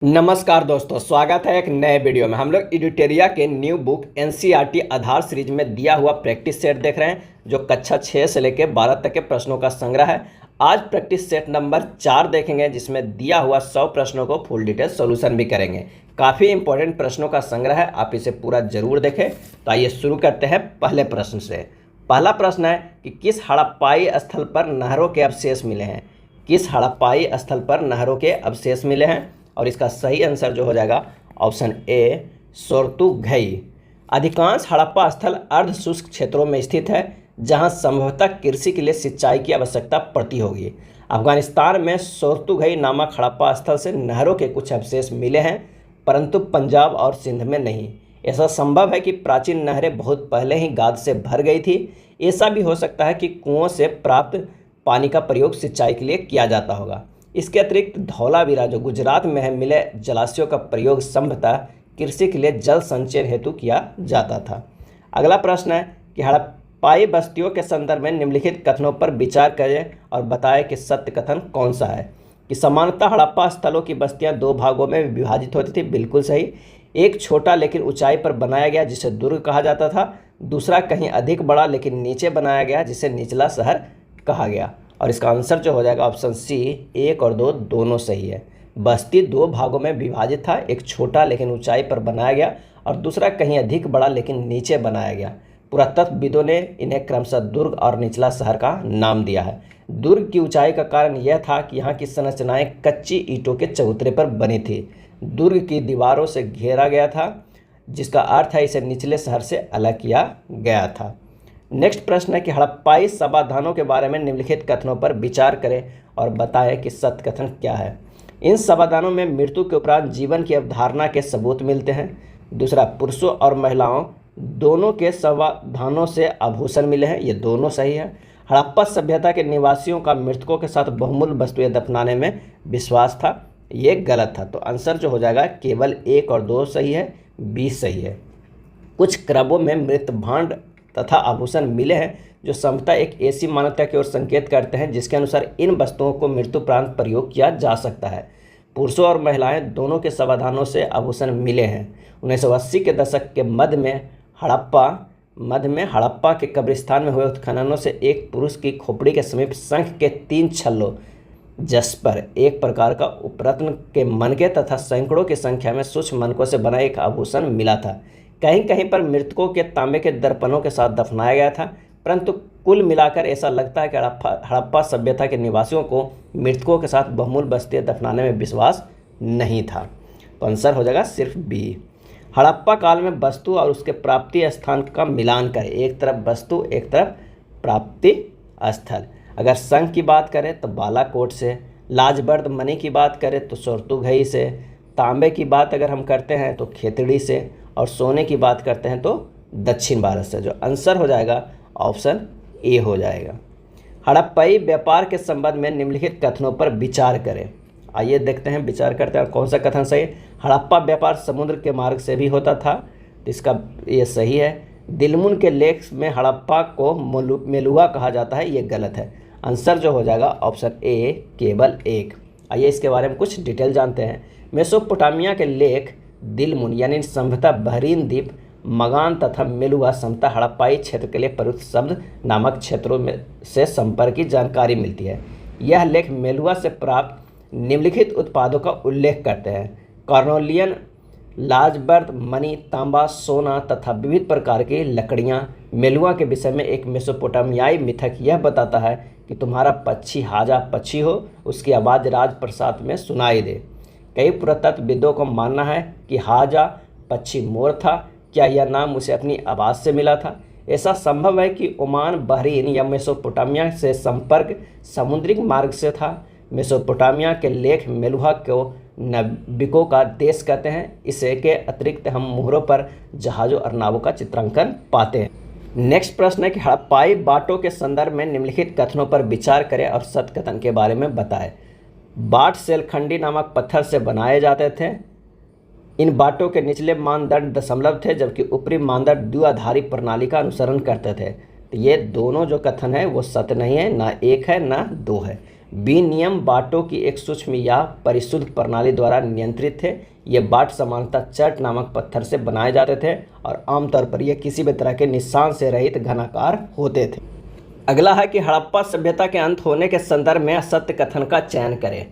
नमस्कार दोस्तों, स्वागत है एक नए वीडियो में। हम लोग एडिटेरिया के न्यू बुक एनसीईआरटी आधार सीरीज में दिया हुआ प्रैक्टिस सेट देख रहे हैं, जो कक्षा 6 से लेकर 12 तक के प्रश्नों का संग्रह है। आज प्रैक्टिस सेट नंबर 4 देखेंगे, जिसमें दिया हुआ 100 प्रश्नों को फुल डिटेल सॉल्यूशन भी करेंगे। काफ़ी इंपॉर्टेंट प्रश्नों का संग्रह है, आप इसे पूरा जरूर देखें। तो आइए शुरू करते हैं पहले प्रश्न से। पहला प्रश्न है कि किस हड़प्पाई स्थल पर नहरों के अवशेष मिले हैं। किस हड़प्पाई स्थल पर नहरों के अवशेष मिले हैं, और इसका सही आंसर जो हो जाएगा ऑप्शन ए, सोर्तुघई। अधिकांश हड़प्पा स्थल अर्ध शुष्क क्षेत्रों में स्थित है, जहां संभवतः कृषि के लिए सिंचाई की आवश्यकता पड़ती होगी। अफगानिस्तान में सोर्तुघई नामक हड़प्पा स्थल से नहरों के कुछ अवशेष मिले हैं, परंतु पंजाब और सिंध में नहीं। ऐसा संभव है कि प्राचीन नहरें बहुत पहले ही गाद से भर गई थी। ऐसा भी हो सकता है कि कुओं से प्राप्त पानी का प्रयोग सिंचाई के लिए किया जाता होगा। इसके अतिरिक्त धौलावीरा जो गुजरात में है, मिले जलाशयों का प्रयोग संभवतः कृषि के लिए जल संचयन हेतु किया जाता था। अगला प्रश्न है कि हड़प्पाई बस्तियों के संदर्भ में निम्नलिखित कथनों पर विचार करें और बताएं कि सत्य कथन कौन सा है। कि सामान्यतः हड़प्पा स्थलों की बस्तियां 2 भागों में विभाजित होती थी, बिल्कुल सही। एक छोटा लेकिन ऊंचाई पर बनाया गया, जिसे दुर्ग कहा जाता था। दूसरा कहीं अधिक बड़ा लेकिन नीचे बनाया गया, जिसे निचला शहर कहा गया। और इसका आंसर जो हो जाएगा ऑप्शन सी, 1 और 2 दोनों सही है। बस्ती 2 भागों में विभाजित था, एक छोटा लेकिन ऊंचाई पर बनाया गया और दूसरा कहीं अधिक बड़ा लेकिन नीचे बनाया गया। पुरातत्वविदों ने इन्हें क्रमशः दुर्ग और निचला शहर का नाम दिया है। दुर्ग की ऊंचाई का कारण यह था कि यहाँ की संरचनाएं कच्ची ईंटों के चबूतरे पर बनी थी। दुर्ग की दीवारों से घेरा गया था, जिसका अर्थ है इसे निचले शहर से अलग किया गया था। नेक्स्ट प्रश्न है कि हड़प्पाई समाधानों के बारे में निम्नलिखित कथनों पर विचार करें और बताएं कि सत्य कथन क्या है। इन समाधानों में मृत्यु के उपरांत जीवन की अवधारणा के सबूत मिलते हैं। दूसरा, पुरुषों और महिलाओं दोनों के समाधानों से आभूषण मिले हैं, ये दोनों सही है। हड़प्पा सभ्यता के निवासियों का मृतकों के साथ बहुमूल्य वस्तुएं दफनाने में विश्वास था, ये गलत था। तो आंसर जो हो जाएगा केवल 1 और 2 सही है, 20 सही है। कुछ क्रबों में मृत भांड तथा आभूषण मिले हैं, जो संभवतः एक ऐसी मान्यता की ओर संकेत करते हैं जिसके अनुसार इन वस्तुओं को मृत्युपरांत प्रयोग किया जा सकता है। पुरुषों और महिलाएं दोनों के समाधानों से आभूषण मिले हैं। 1980 के दशक के मध्य में हड़प्पा के कब्रिस्तान में हुए उत्खननों से एक पुरुष की खोपड़ी के समीप शंख के 3 छल्लों, जस्पर, एक प्रकार का उपरत्न के मनके तथा सैकड़ों की संख्या में सूक्ष्म मनकों से बना एक आभूषण मिला था। कहीं कहीं पर मृतकों के तांबे के दर्पणों के साथ दफनाया गया था, परंतु कुल मिलाकर ऐसा लगता है कि हड़प्पा सभ्यता के निवासियों को मृतकों के साथ बहुमूल्य वस्तुएं दफनाने में विश्वास नहीं था। तो आंसर हो जाएगा सिर्फ बी। हड़प्पा काल में वस्तु और उसके प्राप्ति स्थान का मिलान करें। एक तरफ वस्तु, एक तरफ प्राप्ति स्थल। अगर शंख की बात करें तो बालाकोट से, लाजबर्द मणि की बात करें तो सोर्तुघई से, तांबे की बात अगर हम करते हैं तो खेतड़ी से, और सोने की बात करते हैं तो दक्षिण भारत से। जो आंसर हो जाएगा ऑप्शन ए हो जाएगा। हड़प्पाई व्यापार के संबंध में निम्नलिखित कथनों पर विचार करें। आइए देखते हैं, विचार करते हैं कौन सा कथन सही है। हड़प्पा व्यापार समुद्र के मार्ग से भी होता था, तो इसका ये सही है। दिलमुन के लेख में हड़प्पा को मेलुआ कहा जाता है, ये गलत है। आंसर जो हो जाएगा ऑप्शन ए, केवल 1। आइए इसके बारे में कुछ डिटेल जानते हैं। मेसोपोटामिया के लेख दिलमुन यानी संभवतः बहरीन द्वीप, मगान तथा मेलुआ संभवतः हड़प्पाई क्षेत्र के लिए प्रयुक्त शब्द नामक क्षेत्रों में से संपर्क की जानकारी मिलती है। यह लेख मेलुआ से प्राप्त निम्नलिखित उत्पादों का उल्लेख करते हैं: कार्नोलियन, लाजबर्द मणि, तांबा, सोना तथा विविध प्रकार की लकड़ियाँ। मेलुआ के विषय में एक मेसोपोटामियाई मिथक यह बताता है कि तुम्हारा पक्षी हाजा पक्षी हो, उसकी आवाज़ राजप्रसाद में सुनाई दे। कई पुरातत्वविदों को मानना है कि हाजा पक्षी मोर था। क्या यह नाम उसे अपनी आवाज़ से मिला था? ऐसा संभव है कि ओमान, बहरीन या मेसोपोटामिया से संपर्क समुद्री मार्ग से था। मेसोपोटामिया के लेख मेलुआ को नबिकों का देश कहते हैं। इसे के अतिरिक्त हम मोहरों पर जहाज़ों और नावों का चित्रांकन पाते हैं। नेक्स्ट प्रश्न है कि हड़प्पाई बाटों के संदर्भ में निम्नलिखित कथनों पर विचार करें और सत्य कथन के बारे में बताएं। बाट सेलखंडी नामक पत्थर से बनाए जाते थे। इन बाटों के निचले मानदंड दशमलव थे, जबकि ऊपरी मानदंड द्विआधारी प्रणाली का अनुसरण करते थे। तो ये दोनों जो कथन है वो सत्य नहीं है, ना 1 है ना 2 है। बी नियम बाटों की एक सूक्ष्म या परिशुद्ध प्रणाली द्वारा नियंत्रित थे। ये बाट सामान्यतः चट नामक पत्थर से बनाए जाते थे और आमतौर पर ये किसी भी तरह के निशान से रहित घनाकार होते थे। अगला है कि हड़प्पा सभ्यता के अंत होने के संदर्भ में सत्य कथन का चयन करें।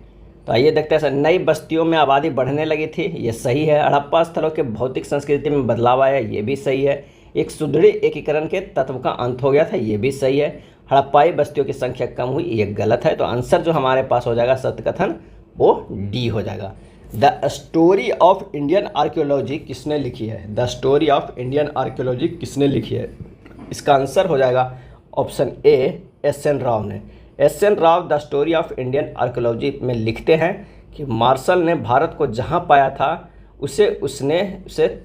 तो आइए देखते हैं। नई बस्तियों में आबादी बढ़ने लगी थी, ये सही है। हड़प्पा स्थलों के भौतिक संस्कृति में बदलाव आया, ये भी सही है। एक सुदृढ़ एकीकरण के तत्व का अंत हो गया था, ये भी सही है। हड़प्पाई बस्तियों की संख्या कम हुई, ये गलत है। तो आंसर जो हमारे पास हो जाएगा सत्य कथन वो डी हो जाएगा। The story of Indian archaeology किसने लिखी है? The story of Indian archaeology किसने लिखी है? इसका आंसर हो जाएगा ऑप्शन ए, एस.एन. राव ने। SN. Rao the story of Indian archaeology में लिखते हैं कि मार्शल ने भारत को जहां पाया था उसने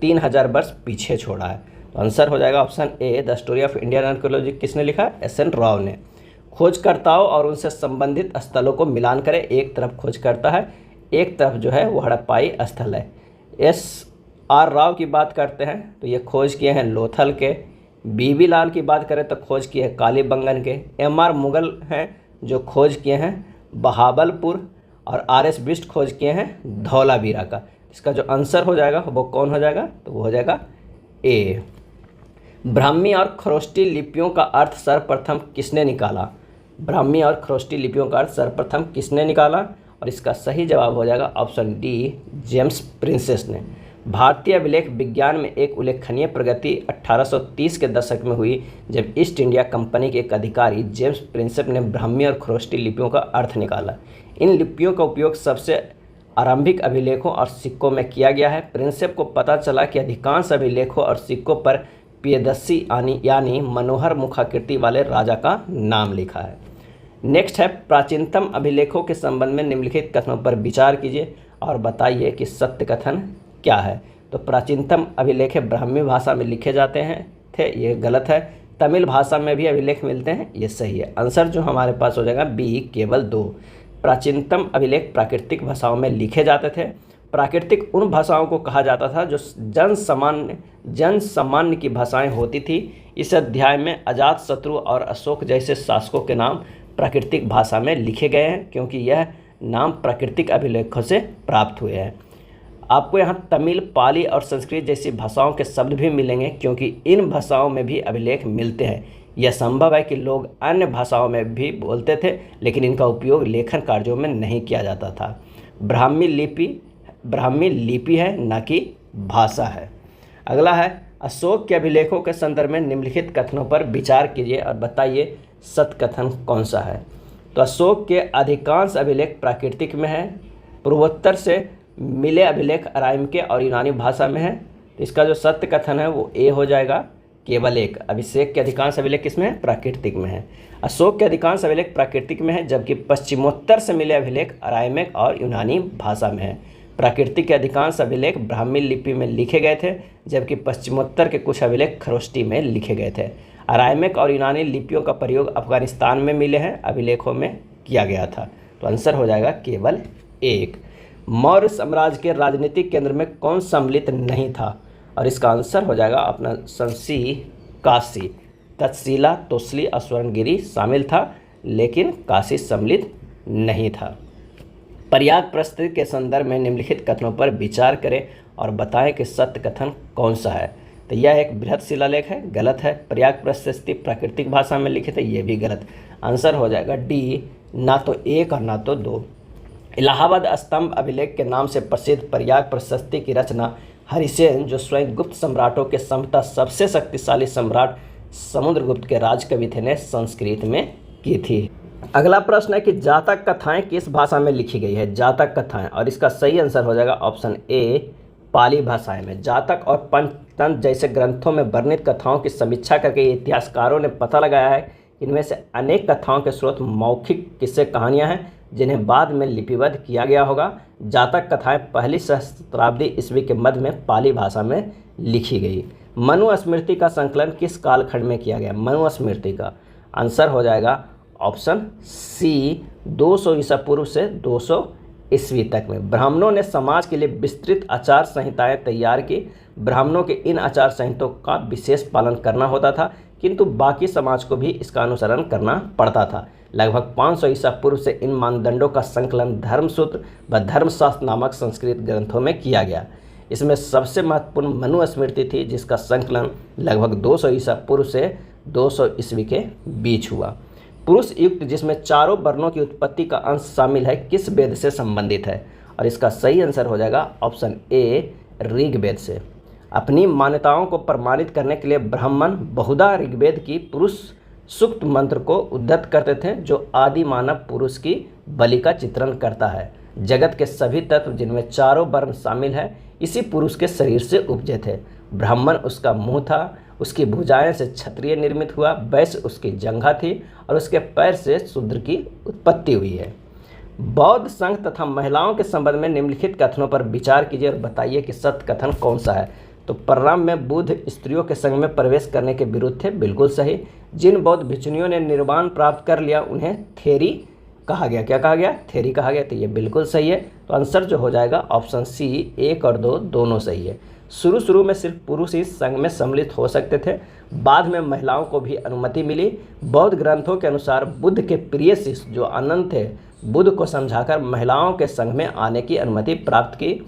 3000 वर्ष पीछे छोड़ा है। तो आंसर हो जाएगा option A, the story of Indian archaeology किसने लिखा है? एस.एन. राव ने। खोजकर्ताओं और उनसे संबंधित स्थलों को मिलान करें। एक तरफ खोज करता है, एक तरफ जो है वो हड़प्पाई स्थल है। एस.आर. राव की बात करते हैं तो ये खोज किए हैं लोथल के। बी.बी. लाल की बात करें तो खोज किए हैं कालीबंगन के। एम.आर. मुगल हैं जो खोज किए हैं बहावलपुर, और आर.एस. बिष्ट खोज किए हैं धौलावीरा का। इसका जो आंसर हो जाएगा वो कौन हो जाएगा? तो वो हो जाएगा ए। ब्राह्मी और खरोष्टी लिपियों का अर्थ सर्वप्रथम किसने निकाला? ब्राह्मी और खरोष्टी लिपियों का अर्थ सर्वप्रथम किसने निकाला? और इसका सही जवाब हो जाएगा ऑप्शन डी, जेम्स प्रिंसेस ने। भारतीय अभिलेख विज्ञान में एक उल्लेखनीय प्रगति 1830 के दशक में हुई जब ईस्ट इंडिया कंपनी के एक अधिकारी जेम्स प्रिंसेप ने ब्राह्मी और खरोष्टी लिपियों का अर्थ निकाला। इन लिपियों का उपयोग सबसे आरंभिक अभिलेखों और सिक्कों में किया गया है। प्रिंसेप को पता चला कि अधिकांश अभिलेखों और सिक्कों पर पियदस्सी यानी मनोहर मुखाकृति वाले राजा का नाम लिखा है। नेक्स्ट है प्राचीनतम अभिलेखों के संबंध में निम्नलिखित कथनों पर विचार कीजिए और बताइए कि सत्य कथन क्या है। तो प्राचीनतम अभिलेख ब्राह्मी भाषा में लिखे जाते थे, ये गलत है। तमिल भाषा में भी अभिलेख मिलते हैं, ये सही है। आंसर जो हमारे पास हो जाएगा बी, केवल 2। प्राचीनतम अभिलेख प्राकृतिक भाषाओं में लिखे जाते थे। प्राकृतिक उन भाषाओं को कहा जाता था जो जन सामान्य की भाषाएं होती थी। इस अध्याय में अजातशत्रु और अशोक जैसे शासकों के नाम प्राकृतिक भाषा में लिखे गए हैं क्योंकि यह नाम प्राकृतिक अभिलेखों से प्राप्त हुए हैं। आपको यहाँ तमिल, पाली और संस्कृत जैसी भाषाओं के शब्द भी मिलेंगे क्योंकि इन भाषाओं में भी अभिलेख मिलते हैं। यह संभव है कि लोग अन्य भाषाओं में भी बोलते थे लेकिन इनका उपयोग लेखन कार्यों में नहीं किया जाता था। ब्राह्मी लिपि है, न कि भाषा है। अगला है अशोक के अभिलेखों के संदर्भ में निम्नलिखित कथनों पर विचार कीजिए और बताइए सत्य कथन कौन सा है। तो अशोक के अधिकांश अभिलेख प्राकृतिक में है। पूर्वोत्तर से मिले अभिलेख अरामीक और यूनानी भाषा में है। तो इसका जो सत्य कथन है वो ए हो जाएगा, केवल एक। अभिषेक के अधिकांश अभिलेख किसमें है? प्राकृतिक में है। अशोक के अधिकांश अभिलेख प्राकृतिक में है जबकि पश्चिमोत्तर से मिले अभिलेख अरामीक और यूनानी भाषा में है। प्राकृतिक के अधिकांश अभिलेख ब्राह्मी लिपि में लिखे गए थे जबकि पश्चिमोत्तर के कुछ अभिलेख खरोष्टी में लिखे गए थे। अरामीक और यूनानी लिपियों का प्रयोग अफगानिस्तान में मिले हैं अभिलेखों में किया गया था। तो आंसर हो जाएगा केवल एक। मौर्य साम्राज्य के राजनीतिक केंद्र में कौन सम्मिलित नहीं था? और इसका आंसर हो जाएगा अपना सी, काशी। तक्षशिला, तोसली और स्वर्णगिरी शामिल था लेकिन काशी सम्मिलित नहीं था। प्रयाग प्रस्थिति के संदर्भ में निम्नलिखित कथनों पर विचार करें और बताएं कि सत्य कथन कौन सा है। तो यह एक बृहद शिलालेख है, गलत है। प्रयाग प्रस्थिति प्राकृतिक भाषा में लिखे थे, ये भी गलत। आंसर हो जाएगा डी, ना तो 1 और ना तो 2। इलाहाबाद स्तंभ अभिलेख के नाम से प्रसिद्ध प्रयाग प्रशस्ति की रचना हरिसेन, जो स्वयं गुप्त सम्राटों के संभवतः सबसे शक्तिशाली सम्राट समुद्रगुप्त के राजकवि थे, ने संस्कृत में की थी। अगला प्रश्न है कि जातक कथाएं किस भाषा में लिखी गई है? जातक कथाएं, और इसका सही आंसर हो जाएगा ऑप्शन ए, पाली भाषाएं में। जातक और पंचतंत्र जैसे ग्रंथों में वर्णित कथाओं की समीक्षा करके इतिहासकारों ने पता लगाया है कि इनमें से अनेक कथाओं के स्रोत मौखिक किस्से कहानियां हैं जिन्हें बाद में लिपिबद्ध किया गया होगा। जातक कथाएं पहली सहस्त्राब्दी ईस्वी के मध्य में पाली भाषा में लिखी गई। मनुस्मृति का संकलन किस कालखंड में किया गया? मनुस्मृति का आंसर हो जाएगा ऑप्शन सी, 200 ईसा पूर्व से 200 ईस्वी तक में। ब्राह्मणों ने समाज के लिए विस्तृत आचार संहिताएं तैयार की। ब्राह्मणों के इन आचार संहिताओं का विशेष पालन करना होता था किंतु बाकी समाज को भी इसका अनुसरण करना पड़ता था। लगभग 500 ईसा पूर्व से इन मानदंडों का संकलन धर्मसूत्र व धर्मशास्त्र नामक संस्कृत ग्रंथों में किया गया। इसमें सबसे महत्वपूर्ण मनुस्मृति थी, जिसका संकलन लगभग 200 ईसा पूर्व से 200 ईस्वी के बीच हुआ। पुरुष युक्त, जिसमें चारों वर्णों की उत्पत्ति का अंश शामिल है, किस वेद से संबंधित है? और इसका सही आंसर हो जाएगा ऑप्शन ए, ऋग्वेद से। अपनी मान्यताओं को प्रमाणित करने के लिए ब्राह्मण बहुधा ऋग्वेद की पुरुष सूक्त मंत्र को उद्धृत करते थे, जो आदि मानव पुरुष की बलि का चित्रण करता है। जगत के सभी तत्व, जिनमें चारों वर्ण शामिल है, इसी पुरुष के शरीर से उपजे थे। ब्राह्मण उसका मुंह था, उसकी भुजाएं से क्षत्रिय निर्मित हुआ, वैश्य उसकी जंघा थी और उसके पैर से शूद्र की उत्पत्ति हुई है। बौद्ध संघ तथा महिलाओं के संबंध में निम्नलिखित कथनों पर विचार कीजिए और बताइए कि सत्य कथन कौन सा है। तो परिणाम में बुद्ध स्त्रियों के संग में प्रवेश करने के विरुद्ध थे, बिल्कुल सही। जिन बौद्ध भिक्षुनियों ने निर्वाण प्राप्त कर लिया उन्हें थेरी कहा गया। क्या कहा गया? थेरी कहा गया। तो ये बिल्कुल सही है। तो आंसर जो हो जाएगा ऑप्शन सी, 1 और 2 दोनों सही है। शुरू में सिर्फ पुरुष ही संघ में सम्मिलित हो सकते थे, बाद में महिलाओं को भी अनुमति मिली। बौद्ध ग्रंथों के अनुसार बुद्ध के प्रिय शिष्य जो आनंद थे, बुद्ध को समझाकर महिलाओं के संघ में आने की अनुमति प्राप्त की।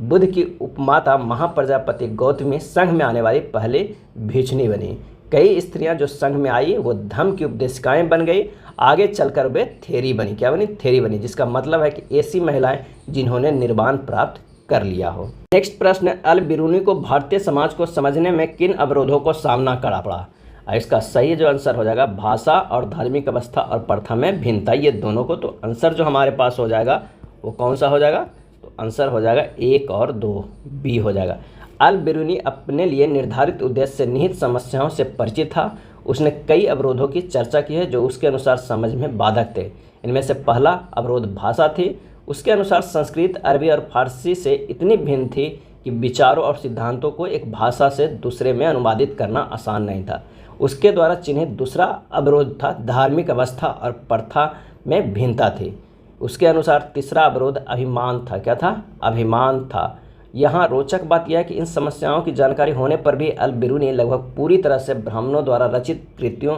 बुद्ध की उपमाता महाप्रजापति गौतमी संघ में आने वाली पहली भिक्षुनी बनी। कई स्त्रियां जो संघ में आई वो धम्म की उपदेशिकाएं बन गई। आगे चलकर वे थेरी बनी। क्या बनी? थेरी बनी, जिसका मतलब है कि ऐसी महिलाएं जिन्होंने निर्वाण प्राप्त कर लिया हो। नेक्स्ट प्रश्न है, अल बिरूनी को भारतीय समाज को समझने में किन अवरोधों को सामना करना पड़ा? इसका सही जो आंसर हो जाएगा भाषा और धार्मिक अवस्था और प्रथा में भिन्नता, ये दोनों को। तो आंसर जो हमारे पास हो जाएगा वो कौन सा हो जाएगा? तो आंसर हो जाएगा 1 और 2, बी हो जाएगा। अल बिरूनी अपने लिए निर्धारित उद्देश्य से निहित समस्याओं से परिचित था। उसने कई अवरोधों की चर्चा की है जो उसके अनुसार समझ में बाधक थे। इनमें से पहला अवरोध भाषा थी। उसके अनुसार संस्कृत, अरबी और फारसी से इतनी भिन्न थी कि विचारों और सिद्धांतों को एक भाषा से दूसरे में अनुवादित करना आसान नहीं था। उसके द्वारा चिन्हित दूसरा अवरोध था धार्मिक अवस्था और प्रथा में भिन्नता थी। उसके अनुसार तीसरा अवरोध अभिमान था। क्या था? अभिमान था। यहाँ रोचक बात यह है कि इन समस्याओं की जानकारी होने पर भी अल बिरूनी लगभग पूरी तरह से ब्राह्मणों द्वारा रचित कृतियों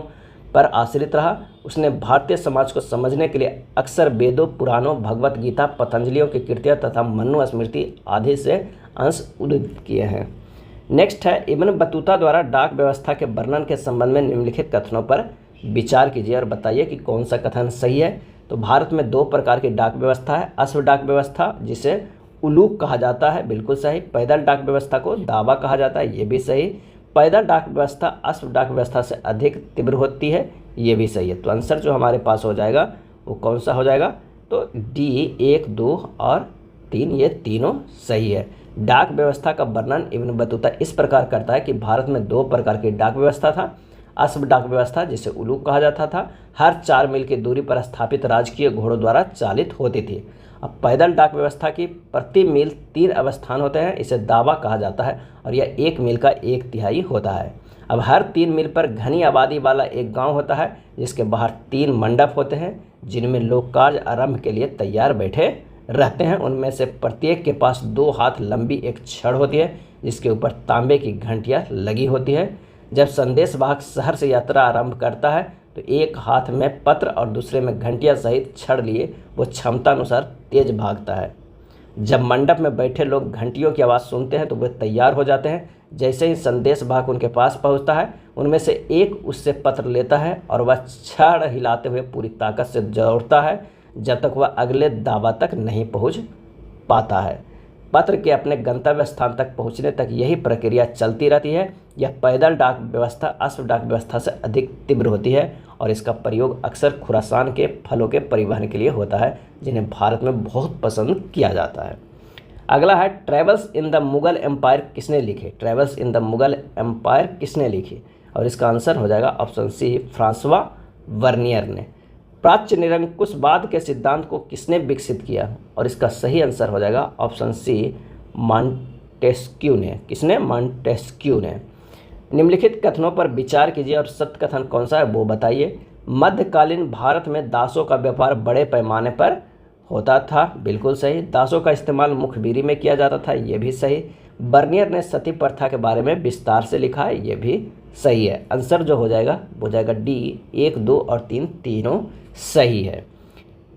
पर आश्रित रहा। उसने भारतीय समाज को समझने के लिए अक्सर वेदों, पुराणों, भगवत गीता, पतंजलियों की कृतियाँ तथा मनुस्मृति आदि से अंश उद्धृत किए हैं। नेक्स्ट है, इब्न बतूता द्वारा डाक व्यवस्था के वर्णन के संबंध में निम्नलिखित कथनों पर विचार कीजिए और बताइए कि कौन सा कथन सही है। तो भारत में 2 प्रकार की डाक व्यवस्था है। अश्व डाक व्यवस्था, जिसे उलूक कहा जाता है, बिल्कुल सही। पैदल डाक व्यवस्था को दावा कहा जाता है, ये भी सही। पैदल डाक व्यवस्था अश्व डाक व्यवस्था से अधिक तीव्र होती है, ये भी सही है। तो आंसर जो हमारे पास हो जाएगा वो कौन सा हो जाएगा? तो डी, 1, 2 और 3, ये तीनों सही है। डाक व्यवस्था का वर्णन इब्न बतूता इस प्रकार करता है कि भारत में 2 प्रकार की डाक व्यवस्था था। अश्व डाक व्यवस्था, जिसे उलूक कहा जाता था, हर 4 मील की दूरी पर स्थापित राजकीय घोड़ों द्वारा चालित होती थी। अब पैदल डाक व्यवस्था की प्रति मील 3 अवस्थान होते हैं, इसे दावा कहा जाता है और यह 1 मील का 1/3 होता है। अब हर 3 मील पर घनी आबादी वाला एक गांव होता है, जिसके बाहर 3 मंडप होते हैं, जिनमें लोग कार्य आरंभ के लिए तैयार बैठे रहते हैं। उनमें से प्रत्येक के पास 2 हाथ लंबी एक छड़ होती है, जिसके ऊपर तांबे की घंटियां लगी होती है। जब संदेशवाहक शहर से यात्रा आरंभ करता है तो एक हाथ में पत्र और दूसरे में घंटियां सहित छड़ लिए वो क्षमता अनुसार तेज भागता है। जब मंडप में बैठे लोग घंटियों की आवाज़ सुनते हैं तो वे तैयार हो जाते हैं। जैसे ही संदेशवाहक उनके पास पहुंचता है, उनमें से एक उससे पत्र लेता है और वह छड़ हिलाते हुए पूरी ताकत से दौड़ता है जब तक वह अगले दावा तक नहीं पहुंच पाता है। पत्र के अपने गंतव्य स्थान तक पहुंचने तक यही प्रक्रिया चलती रहती है। यह पैदल डाक व्यवस्था अश्व डाक व्यवस्था से अधिक तीव्र होती है और इसका प्रयोग अक्सर खुरासान के फलों के परिवहन के लिए होता है, जिन्हें भारत में बहुत पसंद किया जाता है। अगला है, travels in the Mughal empire किसने लिखे? Travels in the Mughal empire किसने लिखी? और इसका आंसर हो जाएगा ऑप्शन सी, फ्रांसवा वर्नियर ने। प्राच्य निरंकुशवाद के सिद्धांत को किसने विकसित किया? और इसका सही आंसर हो जाएगा ऑप्शन सी, मॉन्टेस्क्यू ने। किसने? मॉन्टेस्क्यू ने। निम्नलिखित कथनों पर विचार कीजिए और सत्य कथन कौन सा है वो बताइए। मध्यकालीन भारत में दासों का व्यापार बड़े पैमाने पर होता था, बिल्कुल सही। दासों का इस्तेमाल मुखबिरी में किया जाता था, ये भी सही। बर्नियर ने सती प्रथा के बारे में विस्तार से लिखा है, ये भी सही है। आंसर जो हो जाएगा वो जाएगा डी, 1, 2 और 3 तीनों सही है।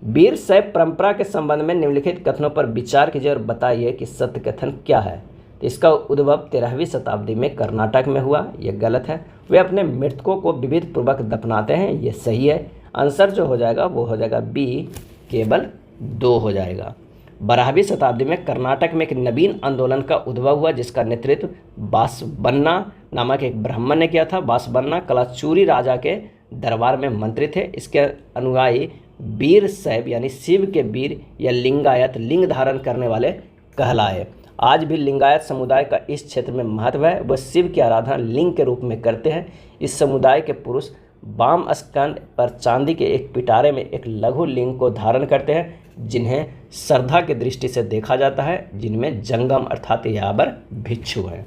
वीर शैव परंपरा के संबंध में निम्नलिखित कथनों पर विचार कीजिए और बताइए कि सत्य कथन क्या है। तो इसका उद्भव 13वीं शताब्दी में कर्नाटक में हुआ, यह गलत है। वे अपने मृतकों को विविध पूर्वक दफनाते हैं, ये सही है। आंसर जो हो जाएगा वो हो जाएगा बी, केवल 2 हो जाएगा। 12वीं शताब्दी में कर्नाटक में एक नवीन आंदोलन का उद्भव हुआ जिसका नेतृत्व बासबन्ना नामक एक ब्राह्मण ने किया था। बासबन्ना कलाचूरी राजा के दरबार में मंत्री थे। इसके अनुयायी वीर शैव यानी शिव के वीर या लिंगायत लिंग धारण करने वाले कहलाए। आज भी लिंगायत समुदाय का इस क्षेत्र में महत्व है। वह शिव की आराधना लिंग के रूप में करते हैं। इस समुदाय के पुरुष वाम स्कंद पर चांदी के एक पिटारे में एक लघु लिंग को धारण करते हैं, जिन्हें श्रद्धा की दृष्टि से देखा जाता है, जिनमें जंगम अर्थात याबर भिक्षु हैं।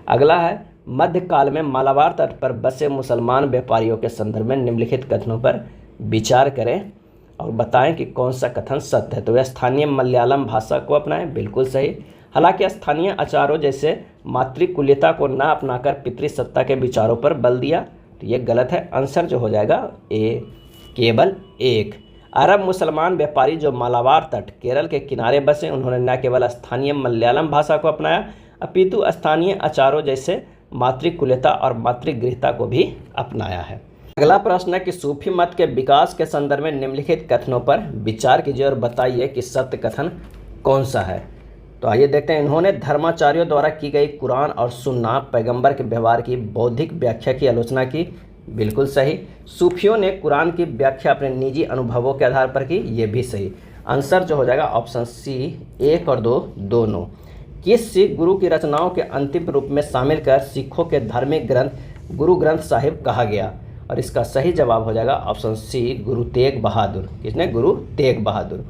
अगला है, मध्यकाल में मालाबार तट पर बसे मुसलमान व्यापारियों के संदर्भ में निम्नलिखित कथनों पर विचार करें और बताएं कि कौन सा कथन सत्य है। तो वे स्थानीय मलयालम भाषा को अपनाएं, बिल्कुल सही। हालांकि स्थानीय आचारों जैसे मातृकुल्यता को न अपनाकर पितृसत्ता के विचारों पर बल दिया, तो ये गलत है। आंसर जो हो जाएगा ए, केवल 1। अरब मुसलमान व्यापारी जो मालाबार तट केरल के किनारे बसे, उन्होंने न केवल स्थानीय मलयालम भाषा को अपनाया अपितु स्थानीय आचारों जैसे मातृकुल्यता और मातृगृहता को भी अपनाया है। अगला प्रश्न है कि सूफी मत के विकास के संदर्भ में निम्नलिखित कथनों पर विचार कीजिए और बताइए कि सत्य कथन कौन सा है। तो आइए देखते हैं। इन्होंने धर्माचार्यों द्वारा की गई कुरान और सुन्ना पैगंबर के व्यवहार की बौद्धिक व्याख्या की आलोचना की, बिल्कुल सही। सूफियों ने कुरान की व्याख्या अपने निजी अनुभवों के आधार पर की, ये भी सही। आंसर जो हो जाएगा ऑप्शन सी, 1 और 2 दोनों। किस सिख गुरु की रचनाओं के अंतिम रूप में शामिल कर सिखों के धार्मिक ग्रंथ गुरु ग्रंथ साहिब कहा गया? और इसका सही जवाब हो जाएगा ऑप्शन सी, गुरु तेग बहादुर। किसने? गुरु तेग बहादुर।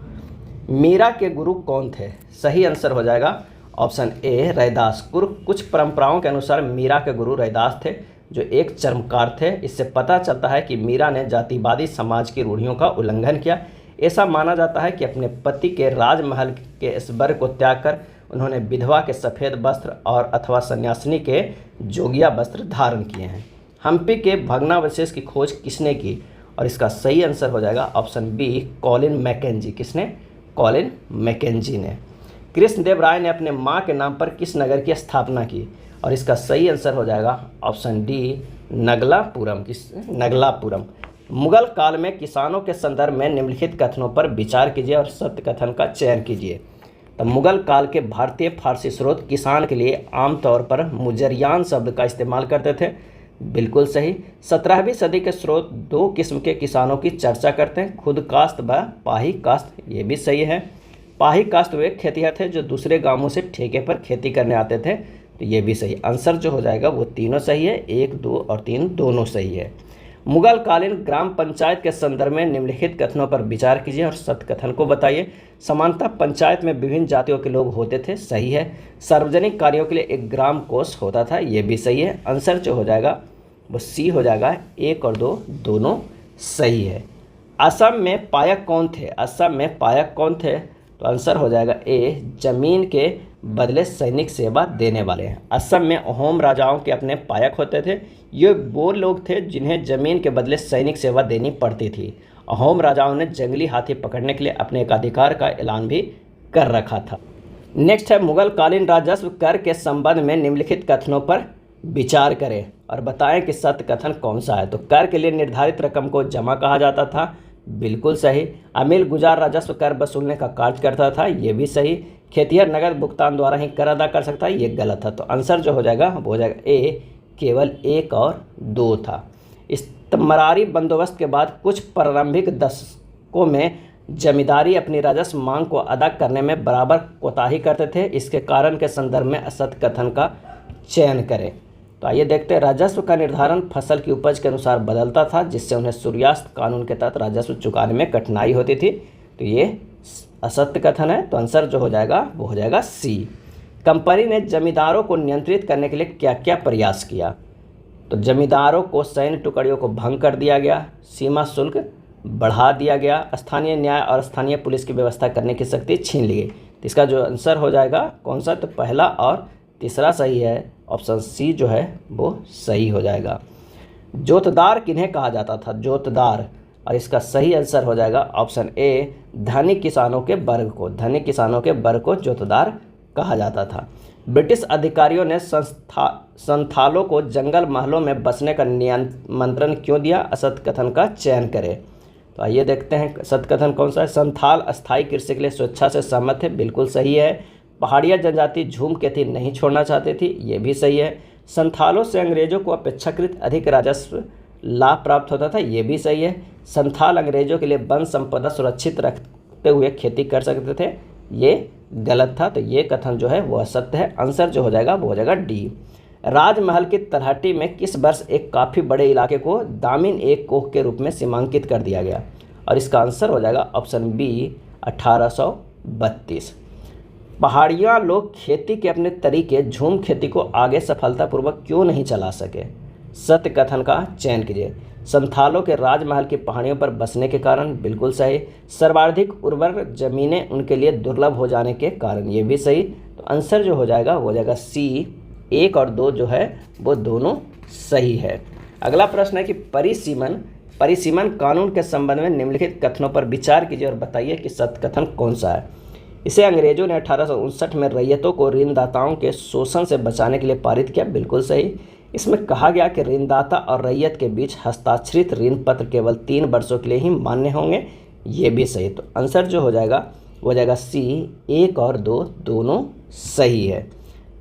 मीरा के गुरु कौन थे? सही आंसर हो जाएगा ऑप्शन ए, रैदास। कुछ परंपराओं के अनुसार मीरा के गुरु रैदास थे, जो एक चर्मकार थे। इससे पता चलता है कि मीरा ने जातिवादी समाज की रूढ़ियों का उल्लंघन किया। ऐसा माना जाता है कि अपने पति के राजमहल के ऐश्वर्य को त्याग कर उन्होंने विधवा के सफ़ेद वस्त्र और अथवा सन्यासिनी के जोगिया वस्त्र धारण किए हैं। हम्पी के भग्नावशेष की खोज किसने की? और इसका सही आंसर हो जाएगा ऑप्शन बी, कॉलिन मैकेंजी। किसने? कॉलिन मैकेंजी ने। कृष्णदेव राय ने अपने मां के नाम पर किस नगर की स्थापना की? और इसका सही आंसर हो जाएगा ऑप्शन डी, नगलापुरम। नगलापुरम। मुगल काल में किसानों के संदर्भ में निम्नलिखित कथनों पर विचार कीजिए और सत्य कथन का चयन कीजिए। तो मुगल काल के भारतीय फारसी स्रोत किसान के लिए आमतौर पर मुजरियान शब्द का इस्तेमाल करते थे, बिल्कुल सही। 17वीं सदी के स्रोत 2 किस्म के किसानों की चर्चा करते हैं, खुद काश्त व पाही काश्त, ये भी सही है। पाही काश्त वे खेतिहर थे जो दूसरे गांवों से ठेके पर खेती करने आते थे, तो ये भी सही। आंसर जो हो जाएगा वो तीनों सही है, 1, 2 और 3 दोनों सही है। मुगल कालीन ग्राम पंचायत के संदर्भ में निम्नलिखित कथनों पर विचार कीजिए और सत्य कथन को बताइए। समानतः पंचायत में विभिन्न जातियों के लोग होते थे, सही है। सार्वजनिक कार्यों के लिए एक ग्राम कोष होता था, ये भी सही है। आंसर जो हो जाएगा वो सी हो जाएगा, 1 और 2 दोनों सही है। असम में पायक कौन थे? असम में पायक कौन थे? तो आंसर हो जाएगा ए, जमीन के बदले सैनिक सेवा देने वाले हैं। असम में अहोम राजाओं के अपने पायक होते थे। ये वो लोग थे जिन्हें जमीन के बदले सैनिक सेवा देनी पड़ती थी। अहोम राजाओं ने जंगली हाथी पकड़ने के लिए अपने एकाधिकार का ऐलान भी कर रखा था। नेक्स्ट है, मुगल कालीन राजस्व कर के संबंध में निम्नलिखित कथनों पर विचार करें और बताएं कि सत्य कथन कौन सा है। तो कर के लिए निर्धारित रकम को जमा कहा जाता था, बिल्कुल सही। अमील गुजार राजस्व कर वसूलने का कार्य करता था, ये भी सही। खेतिहर नगद भुगतान द्वारा ही कर अदा कर सकता है, ये गलत था। तो आंसर जो हो जाएगा वो हो जाएगा ए, केवल 1 और 2 था। इस मरारी बंदोबस्त के बाद कुछ प्रारंभिक दशकों में जमींदारी अपनी राजस्व मांग को अदा करने में बराबर कोताही करते थे। इसके कारण के संदर्भ में असत्य कथन का चयन करें। तो आइए देखते हैं। राजस्व का निर्धारण फसल की उपज के अनुसार बदलता था, जिससे उन्हें सूर्यास्त कानून के तहत राजस्व चुकाने में कठिनाई होती थी, तो ये असत्य कथन है। तो आंसर जो हो जाएगा वो हो जाएगा सी। कंपनी ने जमींदारों को नियंत्रित करने के लिए क्या क्या प्रयास किया? तो जमींदारों को सैन्य टुकड़ियों को भंग कर दिया गया, सीमा शुल्क बढ़ा दिया गया, स्थानीय न्याय और स्थानीय पुलिस की व्यवस्था करने की शक्ति छीन ली गई। तो इसका जो आंसर हो जाएगा कौन सा? तो पहला और तीसरा सही है, ऑप्शन सी जो है वो सही हो जाएगा। जोतदार किन्हें कहा जाता था? जोतदार और इसका सही आंसर हो जाएगा ऑप्शन ए, धनी किसानों के वर्ग को। धनी किसानों के वर्ग को जोतदार कहा जाता था। ब्रिटिश अधिकारियों ने संथालों को जंगल महलों में बसने का निमंत्रण क्यों दिया? असत कथन का चयन करें। तो आइए देखते हैं सत कथन कौन सा है। संथाल अस्थायी कृषि के लिए स्वेच्छा से सहमत थे, बिल्कुल सही है। पहाड़िया जनजाति झूम खेती नहीं छोड़ना चाहती थी, ये भी सही है। संथालों से अंग्रेजों को अपेक्षाकृत अधिक राजस्व लाभ प्राप्त होता था, ये भी सही है। संथाल अंग्रेजों के लिए वन संपदा सुरक्षित रखते हुए खेती कर सकते थे, ये गलत था। तो ये कथन जो है वो असत्य है। आंसर जो हो जाएगा वो हो जाएगा डी। राजमहल की तलहटी में किस वर्ष एक काफ़ी बड़े इलाके को दामिन एक कोह के रूप में सीमांकित कर दिया गया? और इसका आंसर हो जाएगा ऑप्शन बी, 1832। पहाड़िया लोग खेती के अपने तरीके झूम खेती को आगे सफलतापूर्वक क्यों नहीं चला सके? सत्य कथन का चयन कीजिए। संथालों के राजमहल की पहाड़ियों पर बसने के कारण, बिल्कुल सही। सर्वाधिक उर्वर जमीनें उनके लिए दुर्लभ हो जाने के कारण, ये भी सही। तो आंसर जो हो जाएगा वो हो जाएगा सी, 1 और 2 जो है वो दोनों सही है। अगला प्रश्न है कि परिसीमन कानून के संबंध में निम्नलिखित कथनों पर विचार कीजिए और बताइए कि सत्य कथन कौन सा है। इसे अंग्रेजों ने 1859 में रैयतों को ऋणदाताओं के शोषण से बचाने के लिए पारित किया, बिल्कुल सही। इसमें कहा गया कि ऋणदाता और रैयत के बीच हस्ताक्षरित ऋण पत्र केवल 3 वर्षों के लिए ही मान्य होंगे, ये भी सही। तो आंसर जो हो जाएगा वो हो जाएगा सी, 1 और 2 दोनों सही है।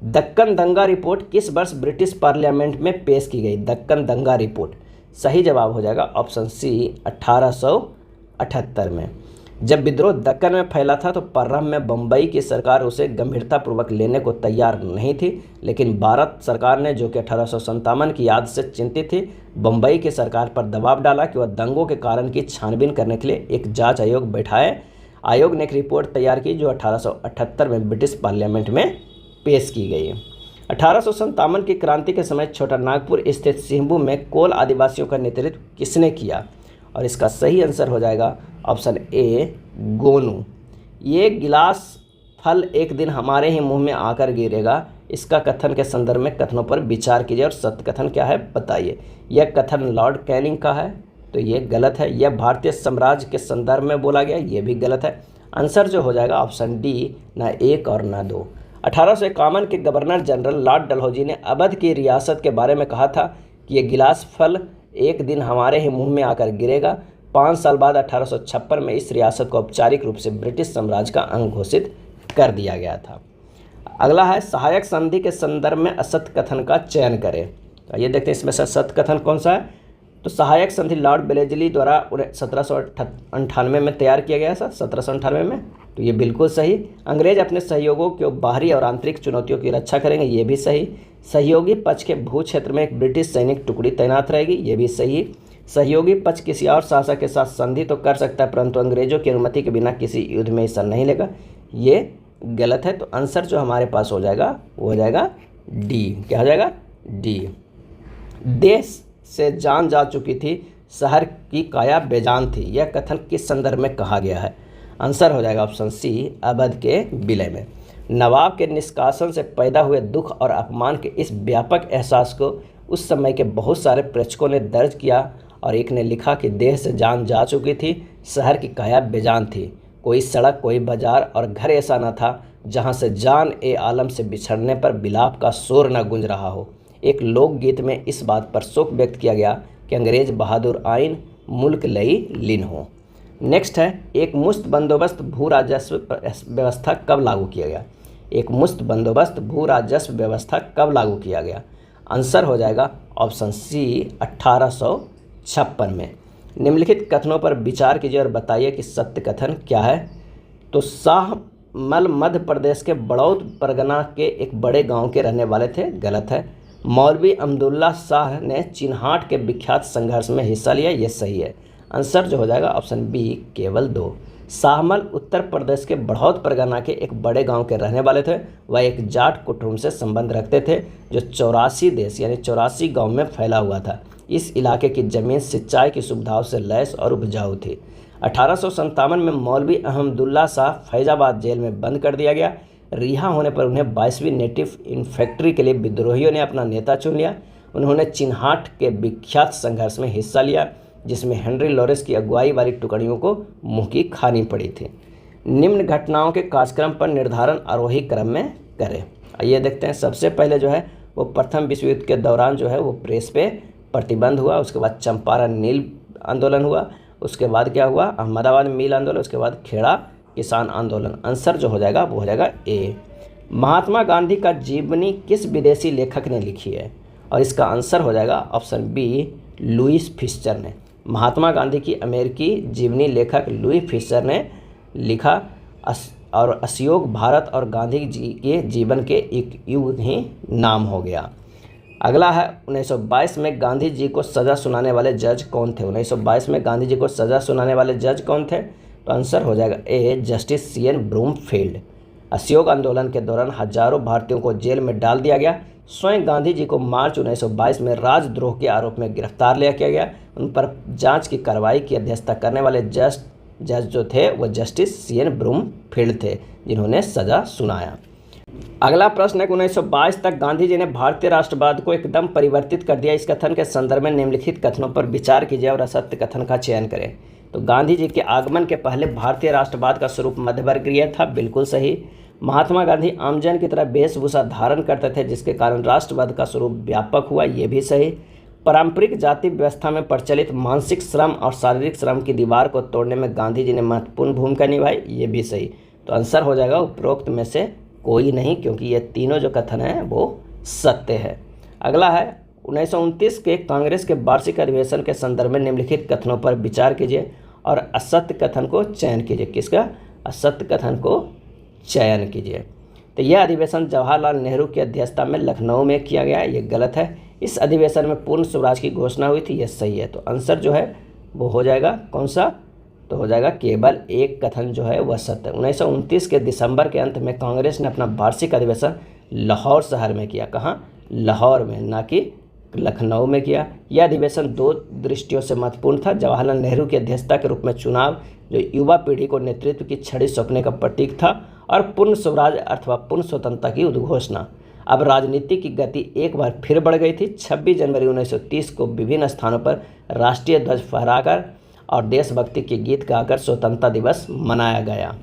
दक्कन दंगा रिपोर्ट किस वर्ष ब्रिटिश पार्लियामेंट में पेश की गई? दक्कन दंगा रिपोर्ट, सही जवाब हो जाएगा ऑप्शन सी, 1878 में। जब विद्रोह दक्कन में फैला था तो प्रारंभ में बम्बई की सरकार उसे गंभीरतापूर्वक लेने को तैयार नहीं थी, लेकिन भारत सरकार ने, जो कि 1857 की याद से चिंतित थी, बम्बई की सरकार पर दबाव डाला कि वह दंगों के कारण की छानबीन करने के लिए एक जांच आयोग बैठाए। आयोग ने एक रिपोर्ट तैयार की जो 1878 में ब्रिटिश पार्लियामेंट में पेश की गई। 1857 की क्रांति के समय छोटा नागपुर स्थित सिंहभू में कोल आदिवासियों का नेतृत्व किसने किया? और इसका सही आंसर हो जाएगा ऑप्शन ए, गोनू। ये गिलास फल एक दिन हमारे ही मुंह में आकर गिरेगा, इसका कथन के संदर्भ में कथनों पर विचार कीजिए और सत्य कथन क्या है बताइए। यह कथन लॉर्ड कैनिंग का है, तो ये गलत है। यह भारतीय साम्राज्य के संदर्भ में बोला गया, ये भी गलत है। आंसर जो हो जाएगा ऑप्शन डी, ना 1 और ना 2। 1851 के गवर्नर जनरल लॉर्ड डलहौजी ने अवध की रियासत के बारे में कहा था कि यह गिलास फल एक दिन हमारे ही मुंह में आकर गिरेगा। 5 साल बाद 1856 में इस रियासत को औपचारिक रूप से ब्रिटिश साम्राज्य का अंग घोषित कर दिया गया था। अगला है सहायक संधि के संदर्भ में असत्य कथन का चयन करें। तो ये देखते हैं इसमें से सत्य कथन कौन सा है। तो सहायक संधि लॉर्ड बेलेजली द्वारा 1798 में तैयार किया गया था, 1798 में। तो ये बिल्कुल सही। अंग्रेज अपने सहयोगों के बाहरी और आंतरिक चुनौतियों की रक्षा करेंगे, ये भी सही। सहयोगी पक्ष के भू क्षेत्र में एक ब्रिटिश सैनिक टुकड़ी तैनात रहेगी, ये भी सही। सहयोगी पक्ष किसी और शासक के साथ संधि तो कर सकता है, परंतु अंग्रेजों की अनुमति के बिना किसी युद्ध में हिस्सा नहीं लेगा, ये गलत है। तो आंसर जो हमारे पास हो जाएगा वो हो जाएगा डी। क्या हो जाएगा? डी। देश से जान जा चुकी थी, शहर की काया बेजान थी, यह कथन किस संदर्भ में कहा गया है? आंसर हो जाएगा ऑप्शन सी, अवध के विलय में। नवाब के निष्कासन से पैदा हुए दुख और अपमान के इस व्यापक एहसास को उस समय के बहुत सारे प्रेक्षकों ने दर्ज किया और एक ने लिखा कि देश से जान जा चुकी थी, शहर की काया बेजान थी, कोई सड़क, कोई बाजार और घर ऐसा न था जहाँ से जान ए आलम से बिछड़ने पर बिलाप का शोर न गूंज रहा हो। एक लोकगीत में इस बात पर शोक व्यक्त किया गया कि अंग्रेज बहादुर आइन, मुल्क लई लीन हो। नेक्स्ट है, एक मुश्त बंदोबस्त भू राजस्व व्यवस्था कब लागू किया गया? एक मुश्त बंदोबस्त भू राजस्व व्यवस्था कब लागू किया गया? आंसर हो जाएगा ऑप्शन सी, 1856 में। निम्नलिखित कथनों पर विचार कीजिए और बताइए कि सत्य कथन क्या है। तो शाहमल मध्य प्रदेश के बड़ौद परगना के एक बड़े गांव के रहने वाले थे, गलत है। मौलवी अब्दुल्ला शाह ने चिन्हाट के विख्यात संघर्ष में हिस्सा लिया, यह सही है। आंसर जो हो जाएगा ऑप्शन बी, केवल 2। शाहमल उत्तर प्रदेश के बड़ौद परगना के एक बड़े गांव के रहने वाले थे। वह एक जाट कुटुंब से संबंध रखते थे जो 84 देश यानी 84 गांव में फैला हुआ था। इस इलाके की ज़मीन सिंचाई की सुविधाओं से लैस और उपजाऊ थी। 1857 में मौलवी अहमदुल्ला शाह फैजाबाद जेल में बंद कर दिया गया। रिहा होने पर उन्हें 22वीं नेटिव इन्फेंट्री के लिए विद्रोहियों ने अपना नेता चुन लिया। उन्होंने चिन्हाट के विख्यात संघर्ष में हिस्सा लिया। जिसमें हेनरी लॉरेंस की अगुवाई वाली टुकड़ियों को मुंह की खानी पड़ी थी। निम्न घटनाओं के कार्यक्रम पर निर्धारण आरोही क्रम में करें। आइए देखते हैं। सबसे पहले जो है वो प्रथम विश्व युद्ध के दौरान जो है वो प्रेस पे प्रतिबंध हुआ। उसके बाद चंपारण नील आंदोलन हुआ। उसके बाद क्या हुआ, अहमदाबाद मिल आंदोलन। उसके बाद खेड़ा किसान आंदोलन। आंसर जो हो जाएगा वो हो जाएगा ए। महात्मा गांधी का जीवनी किस विदेशी लेखक ने लिखी है, और इसका आंसर हो जाएगा ऑप्शन बी, लुईस फिशर ने। महात्मा गांधी की अमेरिकी जीवनी लेखक लुईस फिशर ने लिखा और असहयोग भारत और गांधी जी के जीवन के एक युग ही नाम हो गया। अगला है 1922 में गांधी जी को सज़ा सुनाने वाले जज कौन थे। 1922 में गांधी जी को सज़ा सुनाने वाले जज कौन थे, तो आंसर हो जाएगा ए, जस्टिस सी एन ब्रूमफील्ड। असहयोग आंदोलन के दौरान हजारों भारतीयों को जेल में डाल दिया गया। स्वयं गांधी जी को मार्च 1922 में राजद्रोह के आरोप में गिरफ्तार किया गया। उन पर जांच की कार्रवाई की अध्यक्षता करने वाले जज जो थे वो जस्टिस सी एन ब्रूमफील्ड थे, जिन्होंने सज़ा सुनाया। अगला प्रश्न है 1922 तक गांधी जी ने भारतीय राष्ट्रवाद को एकदम परिवर्तित कर दिया। इस कथन के संदर्भ में निम्नलिखित कथनों पर विचार कीजिए और असत्य कथन का चयन करें। तो गांधी जी के आगमन के पहले भारतीय राष्ट्रवाद का स्वरूप मध्यवर्गीय था, बिल्कुल सही। महात्मा गांधी आमजन की तरह वेशभूषा धारण करते थे, जिसके कारण राष्ट्रवाद का स्वरूप व्यापक हुआ, ये भी सही। पारंपरिक जाति व्यवस्था में प्रचलित मानसिक श्रम और शारीरिक श्रम की दीवार को तोड़ने में गांधी जी ने महत्वपूर्ण भूमिका निभाई, ये भी सही। तो आंसर हो जाएगा उपरोक्त में से कोई नहीं, क्योंकि ये तीनों जो कथन है वो सत्य है। अगला है 1929 के कांग्रेस के वार्षिक अधिवेशन के संदर्भ में निम्नलिखित कथनों पर विचार कीजिए और असत्य कथन को चयन कीजिए। किसका, असत्य कथन को चयन कीजिए। तो यह अधिवेशन जवाहरलाल नेहरू की अध्यक्षता में लखनऊ में किया गया, ये गलत है। इस अधिवेशन में पूर्ण स्वराज की घोषणा हुई थी, यह सही है। तो आंसर जो है वो हो जाएगा कौन सा, तो हो जाएगा केवल एक कथन जो है वह सत्य है। 1929 के दिसंबर के अंत में कांग्रेस ने अपना वार्षिक अधिवेशन लाहौर शहर में किया। कहाँ, लाहौर में, ना कि लखनऊ में किया। यह अधिवेशन दो दृष्टियों से महत्वपूर्ण था। जवाहरलाल नेहरू की अध्यक्षता के रूप में चुनाव, जो युवा पीढ़ी को नेतृत्व की छड़ी सौंपने का प्रतीक था, और पूर्ण स्वराज अथवा पूर्ण स्वतंत्रता की उद्घोषणा। अब राजनीति की गति एक बार फिर बढ़ गई थी। 26 जनवरी 1930 को विभिन्न स्थानों पर राष्ट्रीय ध्वज फहराकर और देशभक्ति के गीत गाकर स्वतंत्रता दिवस मनाया गया।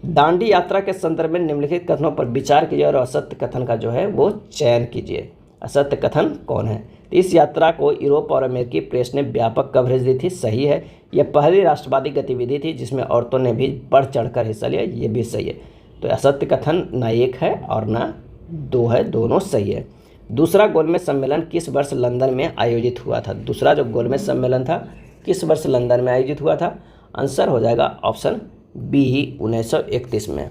दांडी यात्रा के संदर्भ में निम्नलिखित कथनों पर विचार कीजिए और असत्य कथन का जो है वो चयन कीजिए। असत्य कथन कौन है, इस यात्रा को यूरोप और अमेरिकी प्रेस ने व्यापक कवरेज दी थी, सही है। यह पहली राष्ट्रवादी गतिविधि थी जिसमें औरतों ने भी बढ़ चढ़कर हिस्सा लिया, ये भी सही है। तो असत्य कथन ना एक है और ना दो है, दोनों सही है। दूसरा गोलमेज सम्मेलन किस वर्ष लंदन में आयोजित हुआ था। दूसरा जो गोलमेज सम्मेलन था किस वर्ष लंदन में आयोजित हुआ था, आंसर हो जाएगा ऑप्शन बी, 1931 में।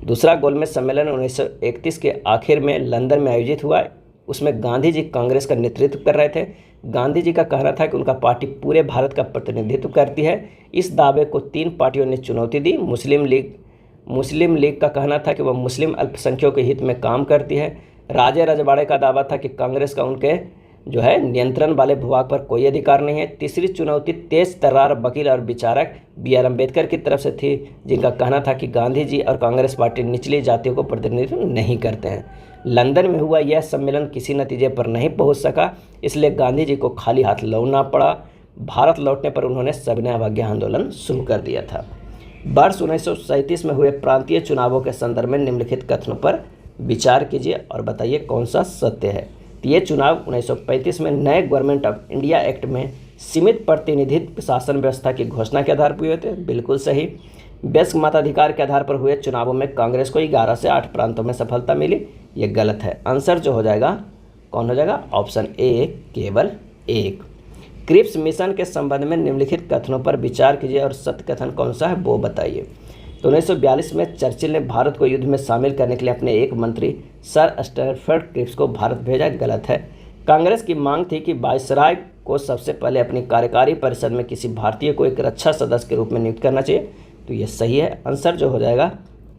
दूसरा गोलमेज सम्मेलन 1931 के आखिर में लंदन में आयोजित हुआ। उसमें गांधी जी कांग्रेस का नेतृत्व कर रहे थे। गांधी जी का कहना था कि उनका पार्टी पूरे भारत का प्रतिनिधित्व करती है। इस दावे को 3 पार्टियों ने चुनौती दी। मुस्लिम लीग का कहना था कि वह मुस्लिम अल्पसंख्यकों के हित में काम करती है। राजे रजवाड़े का दावा था कि कांग्रेस का उनके जो है नियंत्रण वाले भूभाग पर कोई अधिकार नहीं है। तीसरी चुनौती तेज तर्रार वकील और विचारक B.R. अम्बेडकर की तरफ से थी, जिनका कहना था कि गांधी जी और कांग्रेस पार्टी निचली जातियों को प्रतिनिधित्व नहीं करते हैं। लंदन में हुआ यह सम्मेलन किसी नतीजे पर नहीं पहुंच सका, इसलिए गांधी जी को खाली हाथ लौटना पड़ा। भारत लौटने पर उन्होंने सविनय अवज्ञा आंदोलन शुरू कर दिया था। वर्ष 1937 में हुए प्रांतीय चुनावों के संदर्भ में निम्नलिखित कथनों पर विचार कीजिए और बताइए कौन सा सत्य है। ये चुनाव 1935 में नए गवर्नमेंट ऑफ इंडिया एक्ट में सीमित प्रतिनिधित्व शासन व्यवस्था की घोषणा के आधार पर हुए थे, बिल्कुल सही। वयस्क मताधिकार के आधार पर हुए चुनावों में कांग्रेस को 11 से 8 प्रांतों में सफलता मिली, ये गलत है। आंसर जो हो जाएगा कौन हो जाएगा, ऑप्शन ए, केवल 1। क्रिप्स मिशन के संबंध में निम्नलिखित कथनों पर विचार कीजिए और सत्य कथन कौन सा है वो बताइए। तो 1942 में चर्चिल ने भारत को युद्ध में शामिल करने के लिए अपने एक मंत्री सर स्टैनफोर्ड क्रिप्स को भारत भेजा, गलत है। कांग्रेस की मांग थी कि वायसराय को सबसे पहले अपनी कार्यकारी परिषद में किसी भारतीय को एक रक्षा सदस्य के रूप में नियुक्त करना चाहिए, तो ये सही है। आंसर जो हो जाएगा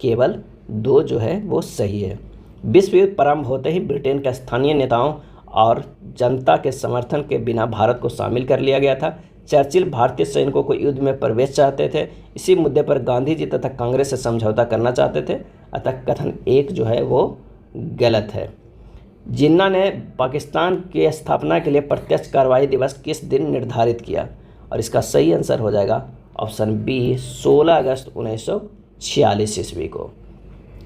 केवल 2 जो है वो सही है। विश्व युद्ध प्रारंभ होते ही ब्रिटेन के स्थानीय नेताओं और जनता के समर्थन के बिना भारत को शामिल कर लिया गया था। चर्चिल भारतीय सैनिकों को युद्ध में प्रवेश चाहते थे। इसी मुद्दे पर गांधी जी तथा कांग्रेस से समझौता करना चाहते थे, अतः कथन 1 जो है वो गलत है। जिन्ना ने पाकिस्तान की स्थापना के लिए प्रत्यक्ष कार्रवाई दिवस किस दिन निर्धारित किया। और इसका सही आंसर हो जाएगा ऑप्शन बी 16 अगस्त 1946 ईस्वी को।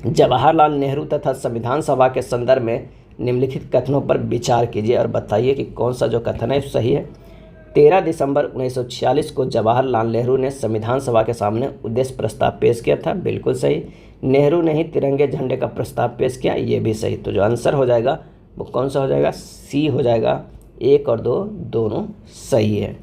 जवाहरलाल नेहरू तथा संविधान सभा के संदर्भ में निम्नलिखित कथनों पर विचार कीजिए और बताइए कि कौन सा जो कथन है सही है। 13 दिसंबर 1946 को जवाहरलाल नेहरू ने संविधान सभा के सामने उद्देश्य प्रस्ताव पेश किया था, बिल्कुल सही। नेहरू ने ही तिरंगे झंडे का प्रस्ताव पेश किया, ये भी सही। तो जो आंसर हो जाएगा वो कौन सा हो जाएगा, सी हो जाएगा। 1 और 2 दोनों सही है।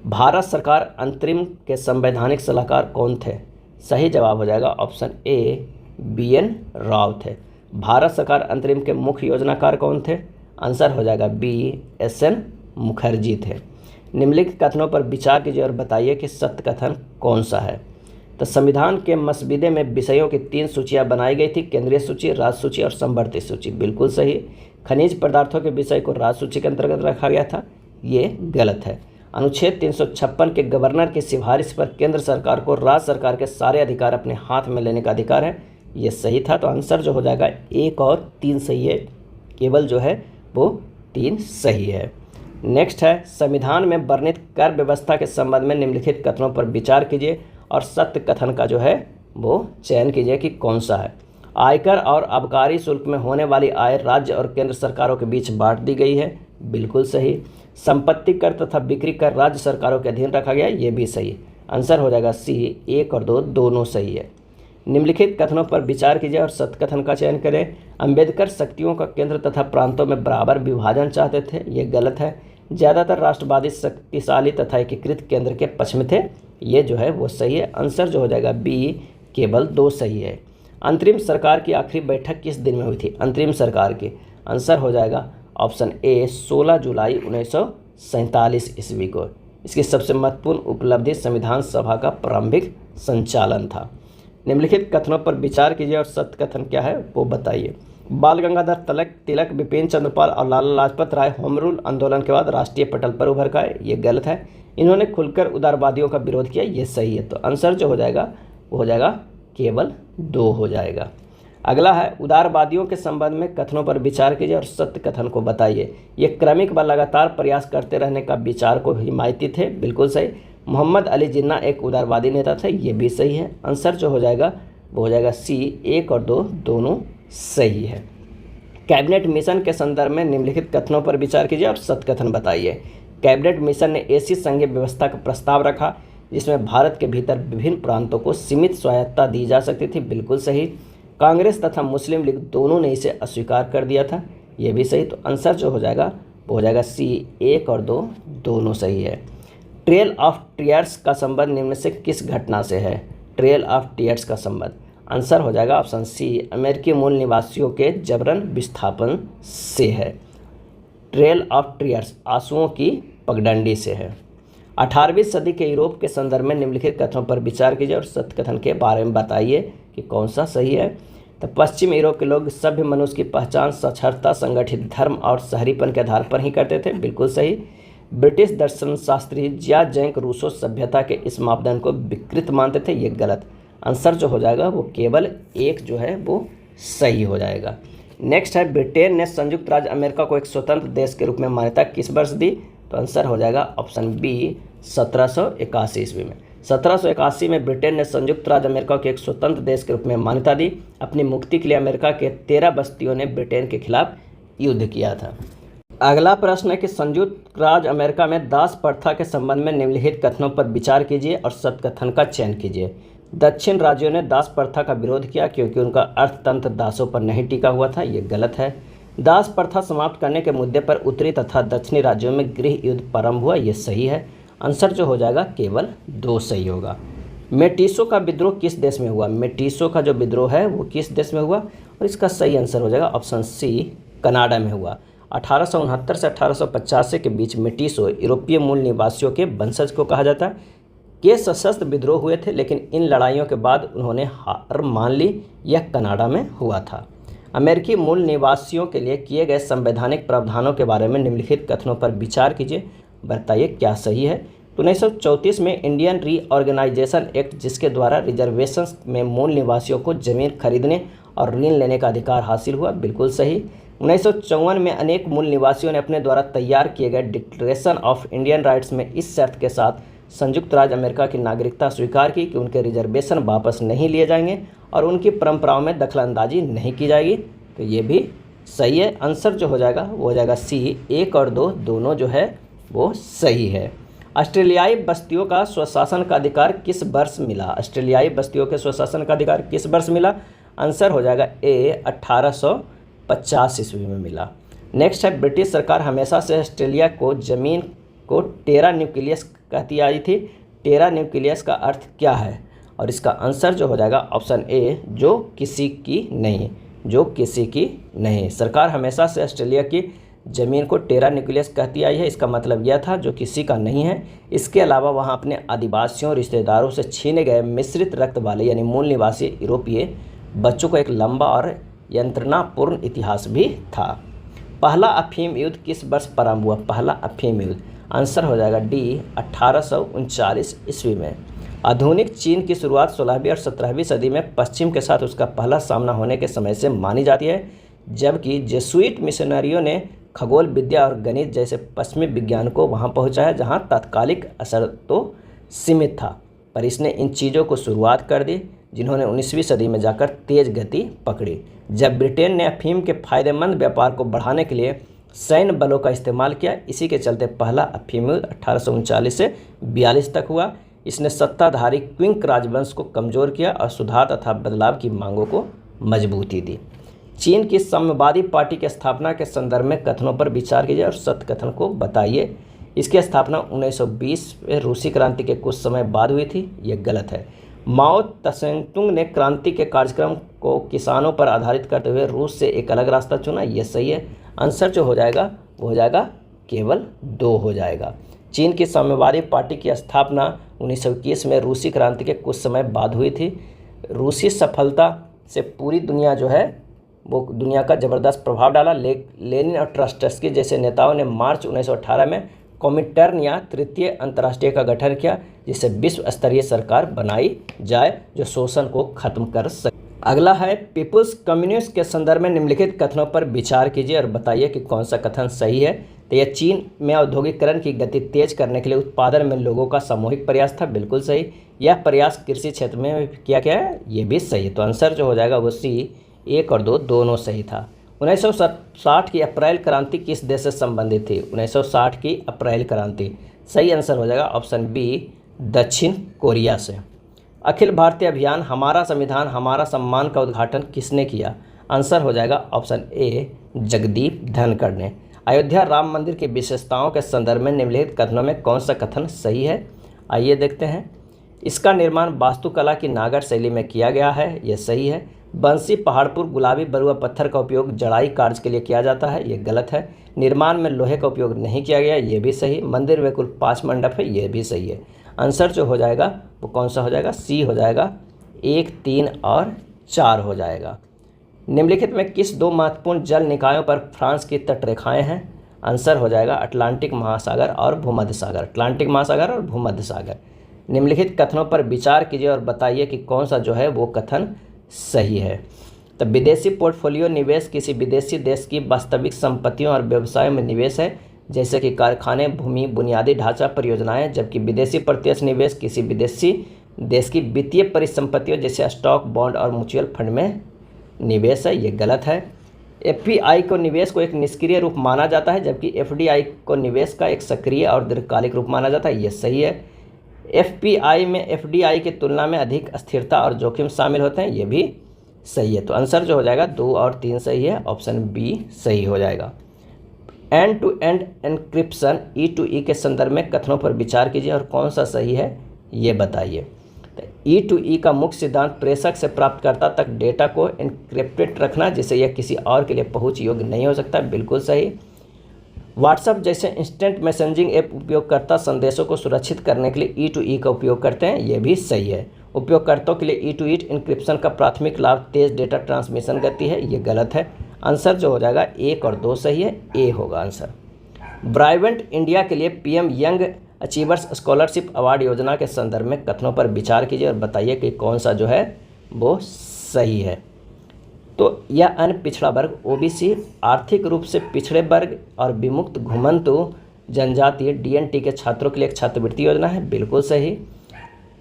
भारत सरकार अंतरिम के संवैधानिक सलाहकार कौन थे? सही जवाब हो जाएगा ऑप्शन ए BN राव थे। भारत सरकार अंतरिम के मुख्य योजनाकार कौन थे? आंसर हो जाएगा बी SN मुखर्जी थे। निम्नलिखित कथनों पर विचार कीजिए और बताइए कि सत्य कथन कौन सा है। तो संविधान के मसविदे में विषयों की 3 सूचियां बनाई गई थी, केंद्रीय सूची, राज्य सूची और संवर्ती सूची, बिल्कुल सही। खनिज पदार्थों के विषय को राज्य सूची के अंतर्गत रखा गया था, ये गलत है। अनुच्छेद 356 के गवर्नर की सिफारिश पर केंद्र सरकार को राज्य सरकार के सारे अधिकार अपने हाथ में लेने का अधिकार है, ये सही था। तो आंसर जो हो जाएगा 1 और 3 सही है, केवल जो है वो 3 सही है। नेक्स्ट है संविधान में वर्णित कर व्यवस्था के संबंध में निम्नलिखित कथनों पर विचार कीजिए और सत्य कथन का जो है वो चयन कीजिए कि कौन सा है। आयकर और आबकारी शुल्क में होने वाली आय राज्य और केंद्र सरकारों के बीच बांट दी गई है, बिल्कुल सही। संपत्ति कर तथा बिक्री कर राज्य सरकारों के अधीन रखा गया, ये भी सही। आंसर हो जाएगा सी 1 और 2 दोनों सही है। निम्नलिखित कथनों पर विचार कीजिए और सत्य कथन का चयन करें। अंबेडकर शक्तियों का केंद्र तथा प्रांतों में बराबर विभाजन चाहते थे, ये गलत है। ज़्यादातर राष्ट्रवादी शक्तिशाली तथा एकीकृत केंद्र के पक्ष में थे, ये जो है वो सही है। आंसर जो हो जाएगा बी केवल 2 सही है। अंतरिम सरकार की आखिरी बैठक किस दिन में हुई थी? अंतरिम सरकार की आंसर हो जाएगा ऑप्शन ए 16 जुलाई 1947 ईस्वी को। इसकी सबसे महत्वपूर्ण उपलब्धि संविधान सभा का प्रारंभिक संचालन था। निम्नलिखित कथनों पर विचार कीजिए और सत्य कथन क्या है वो बताइए। बाल गंगाधर तिलक, बिपिन चंद्रपाल और लाला लाजपत राय होम रूल आंदोलन के बाद राष्ट्रीय पटल पर उभर कर आए, ये गलत है। इन्होंने खुलकर उदारवादियों का विरोध किया, ये सही है। तो आंसर जो हो जाएगा वो हो जाएगा केवल 2 हो जाएगा। अगला है उदारवादियों के संबंध में कथनों पर विचार कीजिए और सत्य कथन को बताइए। ये क्रमिक व लगातार प्रयास करते रहने का विचार को हिमायती थे, बिल्कुल सही। मोहम्मद अली जिन्ना एक उदारवादी नेता थे, ये भी सही है। आंसर जो हो जाएगा वो हो जाएगा सी 1 और 2 दोनों सही है। कैबिनेट मिशन के संदर्भ में निम्नलिखित कथनों पर विचार कीजिए और सत्य कथन बताइए। कैबिनेट मिशन ने ऐसी संघीय व्यवस्था का प्रस्ताव रखा जिसमें भारत के भीतर विभिन्न प्रांतों को सीमित स्वायत्तता दी जा सकती थी, बिल्कुल सही। कांग्रेस तथा मुस्लिम लीग दोनों ने इसे अस्वीकार कर दिया था, ये भी सही। तो आंसर जो हो जाएगा वो हो जाएगा सी 1 और 2 दोनों सही है। ट्रेल ऑफ टीयर्स का संबंध निम्न से किस घटना से है? ट्रेल ऑफ टीयर्स का संबंध आंसर हो जाएगा ऑप्शन सी अमेरिकी मूल निवासियों के जबरन विस्थापन से है। ट्रेल ऑफ टीयर्स आंसुओं की पगडंडी से है। 18वीं सदी के यूरोप के संदर्भ में निम्नलिखित कथनों पर विचार कीजिए और सत्य कथन के बारे में बताइए कि कौन सा सही है। तो पश्चिम यूरोप के लोग सभ्य मनुष्य की पहचान साक्षरता, संगठित धर्म और शहरीपन के आधार पर ही करते थे, बिल्कुल सही। ब्रिटिश दर्शन शास्त्री जिया जैक रूसो सभ्यता के इस मापदंड को विकृत मानते थे, ये गलत। आंसर जो हो जाएगा वो केवल 1 जो है वो सही हो जाएगा। नेक्स्ट है ब्रिटेन ने संयुक्त राज्य अमेरिका को एक स्वतंत्र देश के रूप में मान्यता किस वर्ष दी? तो आंसर हो जाएगा ऑप्शन बी 1781 ईस्वी में। 1781 में ब्रिटेन ने संयुक्त राज्य अमेरिका को एक स्वतंत्र देश के रूप में मान्यता दी। अपनी मुक्ति के लिए अमेरिका के 13 बस्तियों ने ब्रिटेन के खिलाफ युद्ध किया था। अगला प्रश्न है कि संयुक्त राज्य अमेरिका में दास प्रथा के संबंध में निम्नलिखित कथनों पर विचार कीजिए और सत्य कथन का चयन कीजिए। दक्षिण राज्यों ने दास प्रथा का विरोध किया क्योंकि उनका अर्थतंत्र दासों पर नहीं टिका हुआ था, ये गलत है। दास प्रथा समाप्त करने के मुद्दे पर उत्तरी तथा दक्षिणी राज्यों में गृह युद्ध प्रारंभ हुआ, ये सही है। आंसर जो हो जाएगा केवल 2 सही होगा। मेटिसो का विद्रोह किस देश में हुआ? मेटिसो का जो विद्रोह है वो किस देश में हुआ? और इसका सही आंसर हो जाएगा ऑप्शन सी कनाडा में हुआ। 1869 से 1885 के बीच मेटिसो यूरोपीय मूल निवासियों के वंशज को कहा जाता है के सशस्त्र विद्रोह हुए थे, लेकिन इन लड़ाइयों के बाद उन्होंने हार मान ली। यह कनाडा में हुआ था। अमेरिकी मूल निवासियों के लिए किए गए संवैधानिक प्रावधानों के बारे में निम्नलिखित कथनों पर विचार कीजिए, बताइए क्या सही है। तो 1934 में इंडियन रीऑर्गेनाइजेशन एक्ट, जिसके द्वारा रिजर्वेशंस में मूल निवासियों को जमीन खरीदने और ऋण लेने का अधिकार हासिल हुआ, बिल्कुल सही। 1954 में अनेक मूल निवासियों ने अपने द्वारा तैयार किए गए डिक्लेरेशन ऑफ इंडियन राइट्स में इस शर्त के साथ संयुक्त राज्य अमेरिका की नागरिकता स्वीकार की कि उनके रिजर्वेशन वापस नहीं लिए जाएंगे और उनकी परंपराओं में दखलंदाजी नहीं की जाएगी। तो ये भी सही है। आंसर जो हो जाएगा वो हो जाएगा सी, 1 और 2 दोनों जो है वो सही है। ऑस्ट्रेलियाई बस्तियों का स्वशासन का अधिकार किस वर्ष मिला? ऑस्ट्रेलियाई बस्तियों के स्वशासन का अधिकार किस वर्ष मिला? आंसर हो जाएगा ए, 1850 ईस्वी में मिला। नेक्स्ट है, ब्रिटिश सरकार हमेशा से ऑस्ट्रेलिया को ज़मीन को टेरा न्यूक्लियस कहती आई थी। टेरा न्यूक्लियस का अर्थ क्या है? और इसका आंसर जो हो जाएगा ऑप्शन ए, जो किसी की नहीं, जो किसी की नहीं। सरकार हमेशा से ऑस्ट्रेलिया की ज़मीन को टेरा न्यूक्लियस कहती आई है, इसका मतलब यह था जो किसी का नहीं है। इसके अलावा वहाँ अपने आदिवासियों रिश्तेदारों से छीने गए मिश्रित रक्त वाले यानी मूल निवासी यूरोपीय बच्चों को एक लंबा और यंत्रणापूर्ण इतिहास भी था। पहला अफीम युद्ध किस वर्ष प्रारंभ हुआ? पहला अफीम युद्ध, आंसर हो जाएगा डी, 1839 ईस्वी में। आधुनिक चीन की शुरुआत 16वीं और 17वीं सदी में पश्चिम के साथ उसका पहला सामना होने के समय से मानी जाती है, जबकि जेसुइट मिशनरियों ने खगोल विद्या और गणित जैसे पश्चिमी विज्ञान को वहां पहुंचाया जहां तात्कालिक असर तो सीमित था, पर इसने इन चीज़ों को शुरुआत कर दी जिन्होंने 19वीं सदी में जाकर तेज गति पकड़ी, जब ब्रिटेन ने अफीम के फायदेमंद व्यापार को बढ़ाने के लिए सैन्य बलों का इस्तेमाल किया। इसी के चलते पहला अफीम युद्ध 1839 से 42 तक हुआ। इसने सत्ताधारी क्विंक राजवंश को कमज़ोर किया और सुधार तथा बदलाव की मांगों को मजबूती दी। चीन की साम्यवादी पार्टी की स्थापना के संदर्भ में कथनों पर विचार कीजिए और सत्य कथन को बताइए। इसकी स्थापना 1920 में रूसी क्रांति के कुछ समय बाद हुई थी, ये गलत है। माओ त्से-तुंग ने क्रांति के कार्यक्रम को किसानों पर आधारित करते हुए रूस से एक अलग रास्ता चुना, ये सही है। आंसर जो हो जाएगा वो हो जाएगा केवल 2 हो जाएगा। चीन की साम्यवादी पार्टी की स्थापना 1921 में रूसी क्रांति के कुछ समय बाद हुई थी। रूसी सफलता से पूरी दुनिया जो है वो दुनिया का ज़बरदस्त प्रभाव डाला। लेनिन और ट्रॉट्स्की जैसे नेताओं ने मार्च 1918 में कॉमिंटर्न या तृतीय अंतर्राष्ट्रीय का गठन किया, जिससे विश्व स्तरीय सरकार बनाई जाए जो शोषण को खत्म कर सके। अगला है, पीपुल्स कम्युनिस्ट के संदर्भ में निम्नलिखित कथनों पर विचार कीजिए और बताइए कि कौन सा कथन सही है। तो यह चीन में औद्योगिकरण की गति तेज करने के लिए उत्पादन में लोगों का सामूहिक प्रयास था, बिल्कुल सही। यह प्रयास कृषि क्षेत्र में किया गया है, ये भी सही है। तो आंसर जो हो जाएगा वो सी, 1 और 2 दोनों सही था। 1960 की अप्रैल क्रांति किस देश से संबंधित थी? 1960 की अप्रैल क्रांति, सही आंसर हो जाएगा ऑप्शन बी, दक्षिण कोरिया से। अखिल भारतीय अभियान हमारा संविधान हमारा सम्मान का उद्घाटन किसने किया? आंसर हो जाएगा ऑप्शन ए, जगदीप धनखड़ ने। अयोध्या राम मंदिर की विशेषताओं के संदर्भ में निम्नलिखित कथनों में कौन सा कथन सही है? आइए देखते हैं। इसका निर्माण वास्तुकला की नागर शैली में किया गया है, यह सही है। बंसी पहाड़पुर गुलाबी बरुआ पत्थर का उपयोग जड़ाई कार्य के लिए किया जाता है, ये गलत है। निर्माण में लोहे का उपयोग नहीं किया गया, ये भी सही। मंदिर में कुल 5 मंडप है, ये भी सही है। आंसर जो हो जाएगा वो कौन सा हो जाएगा? सी हो जाएगा, 1, 3 और 4 हो जाएगा। निम्नलिखित में किस 2 महत्वपूर्ण जल निकायों पर फ्रांस की तटरेखाएं हैं? आंसर हो जाएगा अटलांटिक महासागर और भूमध्य सागर। अटलांटिक महासागर और भूमध्य सागर। निम्नलिखित कथनों पर विचार कीजिए और बताइए कि कौन सा जो है वो कथन सही है। तो विदेशी पोर्टफोलियो निवेश किसी विदेशी देश की वास्तविक संपत्तियों और व्यवसायों में निवेश है, जैसे कि कारखाने, भूमि, बुनियादी ढांचा परियोजनाएं, जबकि विदेशी प्रत्यक्ष निवेश किसी विदेशी देश की वित्तीय परिसंपत्तियों जैसे स्टॉक, बॉन्ड और म्यूचुअल फंड में निवेश है, ये गलत है। एफपीआई को निवेश को एक निष्क्रिय रूप माना जाता है, जबकि एफडीआई को निवेश का एक सक्रिय और दीर्घकालिक रूप माना जाता है, ये सही है। एफपीआई में एफडीआई की तुलना में अधिक स्थिरता और जोखिम शामिल होते हैं, ये भी सही है। तो आंसर जो हो जाएगा 2 और 3 सही है, ऑप्शन बी सही हो जाएगा। And to end encryption E2E के संदर्भ में कथनों पर विचार कीजिए और कौन सा सही है ये बताइए। तो E2E का मुख्य सिद्धांत प्रेषक से प्राप्तकर्ता तक डेटा को एन्क्रिप्टेड रखना, जिससे यह किसी और के लिए पहुंच योग्य नहीं हो सकता, बिल्कुल सही। व्हाट्सएप जैसे इंस्टेंट मैसेजिंग ऐप उपयोगकर्ता संदेशों को सुरक्षित करने के लिए E2E का उपयोग करते हैं, ये भी सही है। उपयोगकर्ताओं के लिए E2E एन्क्रिप्शन का प्राथमिक लाभ तेज डेटा ट्रांसमिशन गति है, ये गलत है। आंसर जो हो जाएगा 1 और 2 सही है, ए होगा आंसर। ब्राइवेंट इंडिया के लिए PM young achievers scholarship award योजना के संदर्भ में कथनों पर विचार कीजिए और बताइए कि कौन सा जो है वो सही है। तो यह अन्य पिछड़ा वर्ग ओबीसी, आर्थिक रूप से पिछड़े वर्ग और विमुक्त घुमंतु जनजातीय डीएनटी के छात्रों के लिए एक छात्रवृत्ति योजना है, बिल्कुल सही।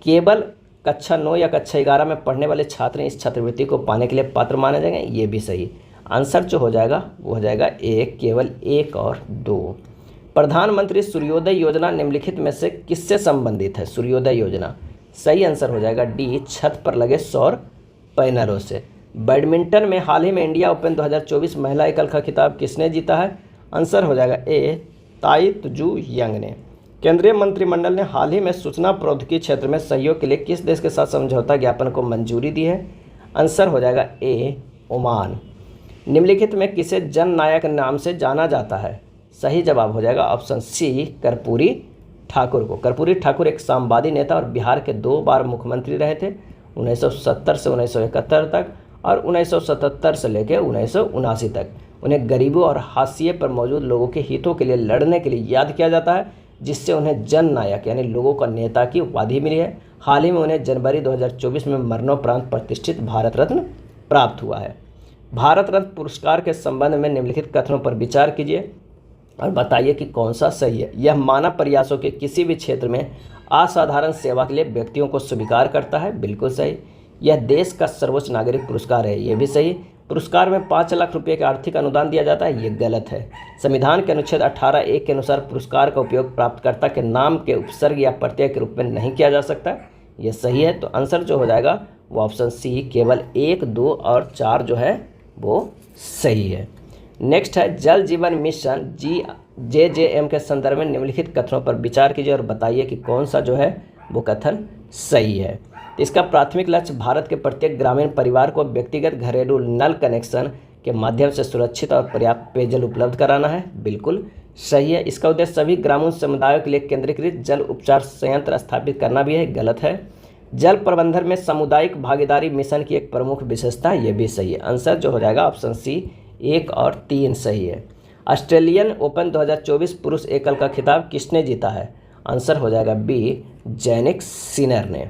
केवल कक्षा 9 या कक्षा 11 में पढ़ने वाले छात्र इस छात्रवृत्ति को पाने के लिए पात्र माने जाएंगे, ये भी सही। आंसर जो हो जाएगा वो हो जाएगा एक, केवल 1 और 2। प्रधानमंत्री सूर्योदय योजना निम्नलिखित में से किससे संबंधित है? सूर्योदय योजना, सही आंसर हो जाएगा डी, छत पर लगे सौर पैनलों से। बैडमिंटन में हाल ही में इंडिया ओपन 2024 महिला एकल का खिताब किसने जीता है? आंसर हो जाएगा ए, ताई तुजू यंग ने। केंद्रीय मंत्रिमंडल ने हाल ही में सूचना प्रौद्योगिकी क्षेत्र में सहयोग के लिए किस देश के साथ समझौता ज्ञापन को मंजूरी दी है? आंसर हो जाएगा ए, ओमान। निम्नलिखित में किसे जन नायक नाम से जाना जाता है? सही जवाब हो जाएगा ऑप्शन सी, कर्पूरी ठाकुर को। कर्पूरी ठाकुर एक सामवादी नेता और बिहार के 2 बार मुख्यमंत्री रहे थे, 1970 से 1971 तक और 1977 से लेकर 1979 तक। उन्हें गरीबों और हाशिए पर मौजूद लोगों के हितों के लिए लड़ने के लिए याद किया जाता है, जिससे उन्हें जन नायक यानी लोगों का नेता की उपाधि मिली है। हाल ही में उन्हें जनवरी 2024 में मरणोपरांत प्रतिष्ठित भारत रत्न प्राप्त हुआ है। भारत रत्न पुरस्कार के संबंध में निम्नलिखित कथनों पर विचार कीजिए और बताइए कि कौन सा सही है। यह मानव प्रयासों के किसी भी क्षेत्र में असाधारण सेवा के लिए व्यक्तियों को स्वीकार करता है, बिल्कुल सही। यह देश का सर्वोच्च नागरिक पुरस्कार है, ये भी सही। पुरस्कार में 5 लाख रुपये का आर्थिक अनुदान दिया जाता है, ये गलत है। संविधान के अनुच्छेद 18(1) के अनुसार पुरस्कार का उपयोग प्राप्तकर्ता के नाम के उपसर्ग या प्रत्यय के रूप में नहीं किया जा सकता, ये सही है। तो आंसर जो हो जाएगा वो ऑप्शन सी, केवल 1, 2 और 4 जो है वो सही है। नेक्स्ट है जल जीवन मिशन JJM के संदर्भ में निम्नलिखित कथनों पर विचार कीजिए और बताइए कि कौन सा जो है वो कथन सही है। इसका प्राथमिक लक्ष्य भारत के प्रत्येक ग्रामीण परिवार को व्यक्तिगत घरेलू नल कनेक्शन के माध्यम से सुरक्षित और पर्याप्त पेयजल उपलब्ध कराना है, बिल्कुल सही है। इसका उद्देश्य सभी ग्रामीण समुदायों के लिए केंद्रीकृत जल उपचार संयंत्र स्थापित करना भी है, गलत है। जल प्रबंधन में सामुदायिक भागीदारी मिशन की एक प्रमुख विशेषता, ये भी सही है। आंसर जो हो जाएगा ऑप्शन सी, 1 और 3 सही है। ऑस्ट्रेलियन ओपन 2024 पुरुष एकल का खिताब किसने जीता है? आंसर हो जाएगा बी, जैनिक सिनर ने।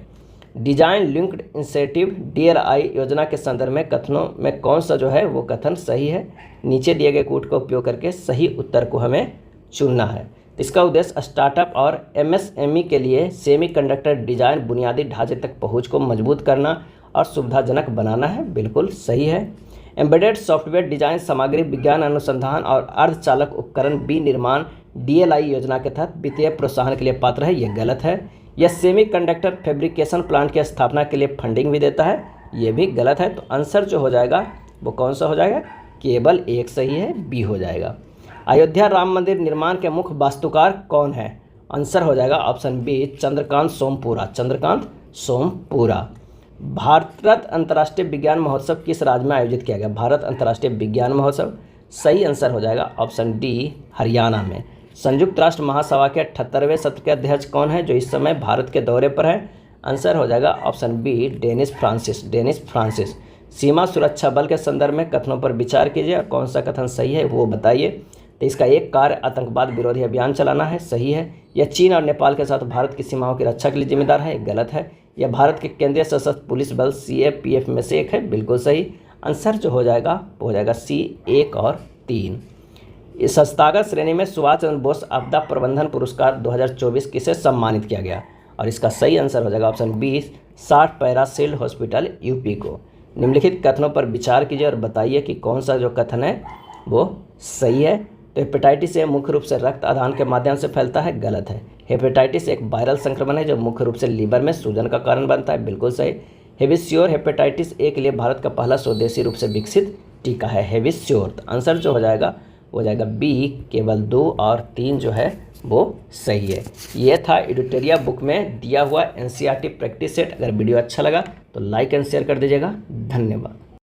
डिजाइन लिंक्ड इंसेंटिव DLI योजना के संदर्भ में कथनों में कौन सा जो है वो कथन सही है? नीचे दिए गए कोड का उपयोग करके सही उत्तर को हमें चुनना है। इसका उद्देश्य स्टार्टअप और MSME के लिए सेमीकंडक्टर डिजाइन बुनियादी ढांचे तक पहुंच को मजबूत करना और सुविधाजनक बनाना है, बिल्कुल सही है। एम्बेडेड सॉफ्टवेयर डिजाइन सामग्री विज्ञान अनुसंधान और अर्धचालक उपकरण विनिर्माण DLI योजना के तहत वित्तीय प्रोत्साहन के लिए पात्र है, ये गलत है। यह सेमीकंडक्टर फैब्रिकेशन प्लांट की स्थापना के लिए फंडिंग भी देता है, ये भी गलत है। तो आंसर जो हो जाएगा वो कौन सा हो जाएगा? केवल 1 सही है, बी हो जाएगा। अयोध्या राम मंदिर निर्माण के मुख्य वास्तुकार कौन है? आंसर हो जाएगा ऑप्शन बी, चंद्रकांत सोमपुरा। चंद्रकांत सोमपुरा। भारत अंतर्राष्ट्रीय विज्ञान महोत्सव किस राज्य में आयोजित किया गया? भारत अंतर्राष्ट्रीय विज्ञान महोत्सव, सही आंसर हो जाएगा ऑप्शन डी, हरियाणा में। संयुक्त राष्ट्र महासभा के 78वें सत्र के अध्यक्ष कौन है जो इस समय भारत के दौरे पर है? आंसर हो जाएगा option B, Dennis Francis. Dennis Francis. सीमा सुरक्षा बल के संदर्भ में कथनों पर विचार कीजिए और कौन सा कथन सही है वो बताइए। तो इसका एक कार्य आतंकवाद विरोधी अभियान चलाना है, सही है। यह चीन और नेपाल के साथ भारत की सीमाओं की रक्षा के लिए जिम्मेदार है, गलत है। यह भारत के केंद्रीय सशस्त्र पुलिस बल CAPF में से एक है, बिल्कुल सही। आंसर जो हो जाएगा वो हो जाएगा सी, 1 और 3। इस संस्थागत श्रेणी में सुभाष चंद्र बोस आपदा प्रबंधन पुरस्कार 2024 किसे सम्मानित किया गया? और इसका सही आंसर हो जाएगा option B, 60 para shield hospital UP को। निम्नलिखित कथनों पर विचार कीजिए और बताइए कि कौन सा जो कथन है वो सही है। तो हेपेटाइटिस ए मुख्य रूप से रक्त आदान के माध्यम से फैलता है, गलत है। हेपेटाइटिस एक वायरल संक्रमण है जो मुख्य रूप से लीवर में सूजन का कारण बनता है, बिल्कुल सही। हेविश्योर हेपेटाइटिस ए के लिए भारत का पहला स्वदेशी रूप से विकसित टीका है, हेविश्योर। तो आंसर जो हो जाएगा बी, केवल 2 और 3 जो है वो सही है। ये था एडिटोरिया बुक में दिया हुआ NCERT प्रैक्टिस सेट। अगर वीडियो अच्छा लगा तो लाइक एंड शेयर कर दीजिएगा। धन्यवाद।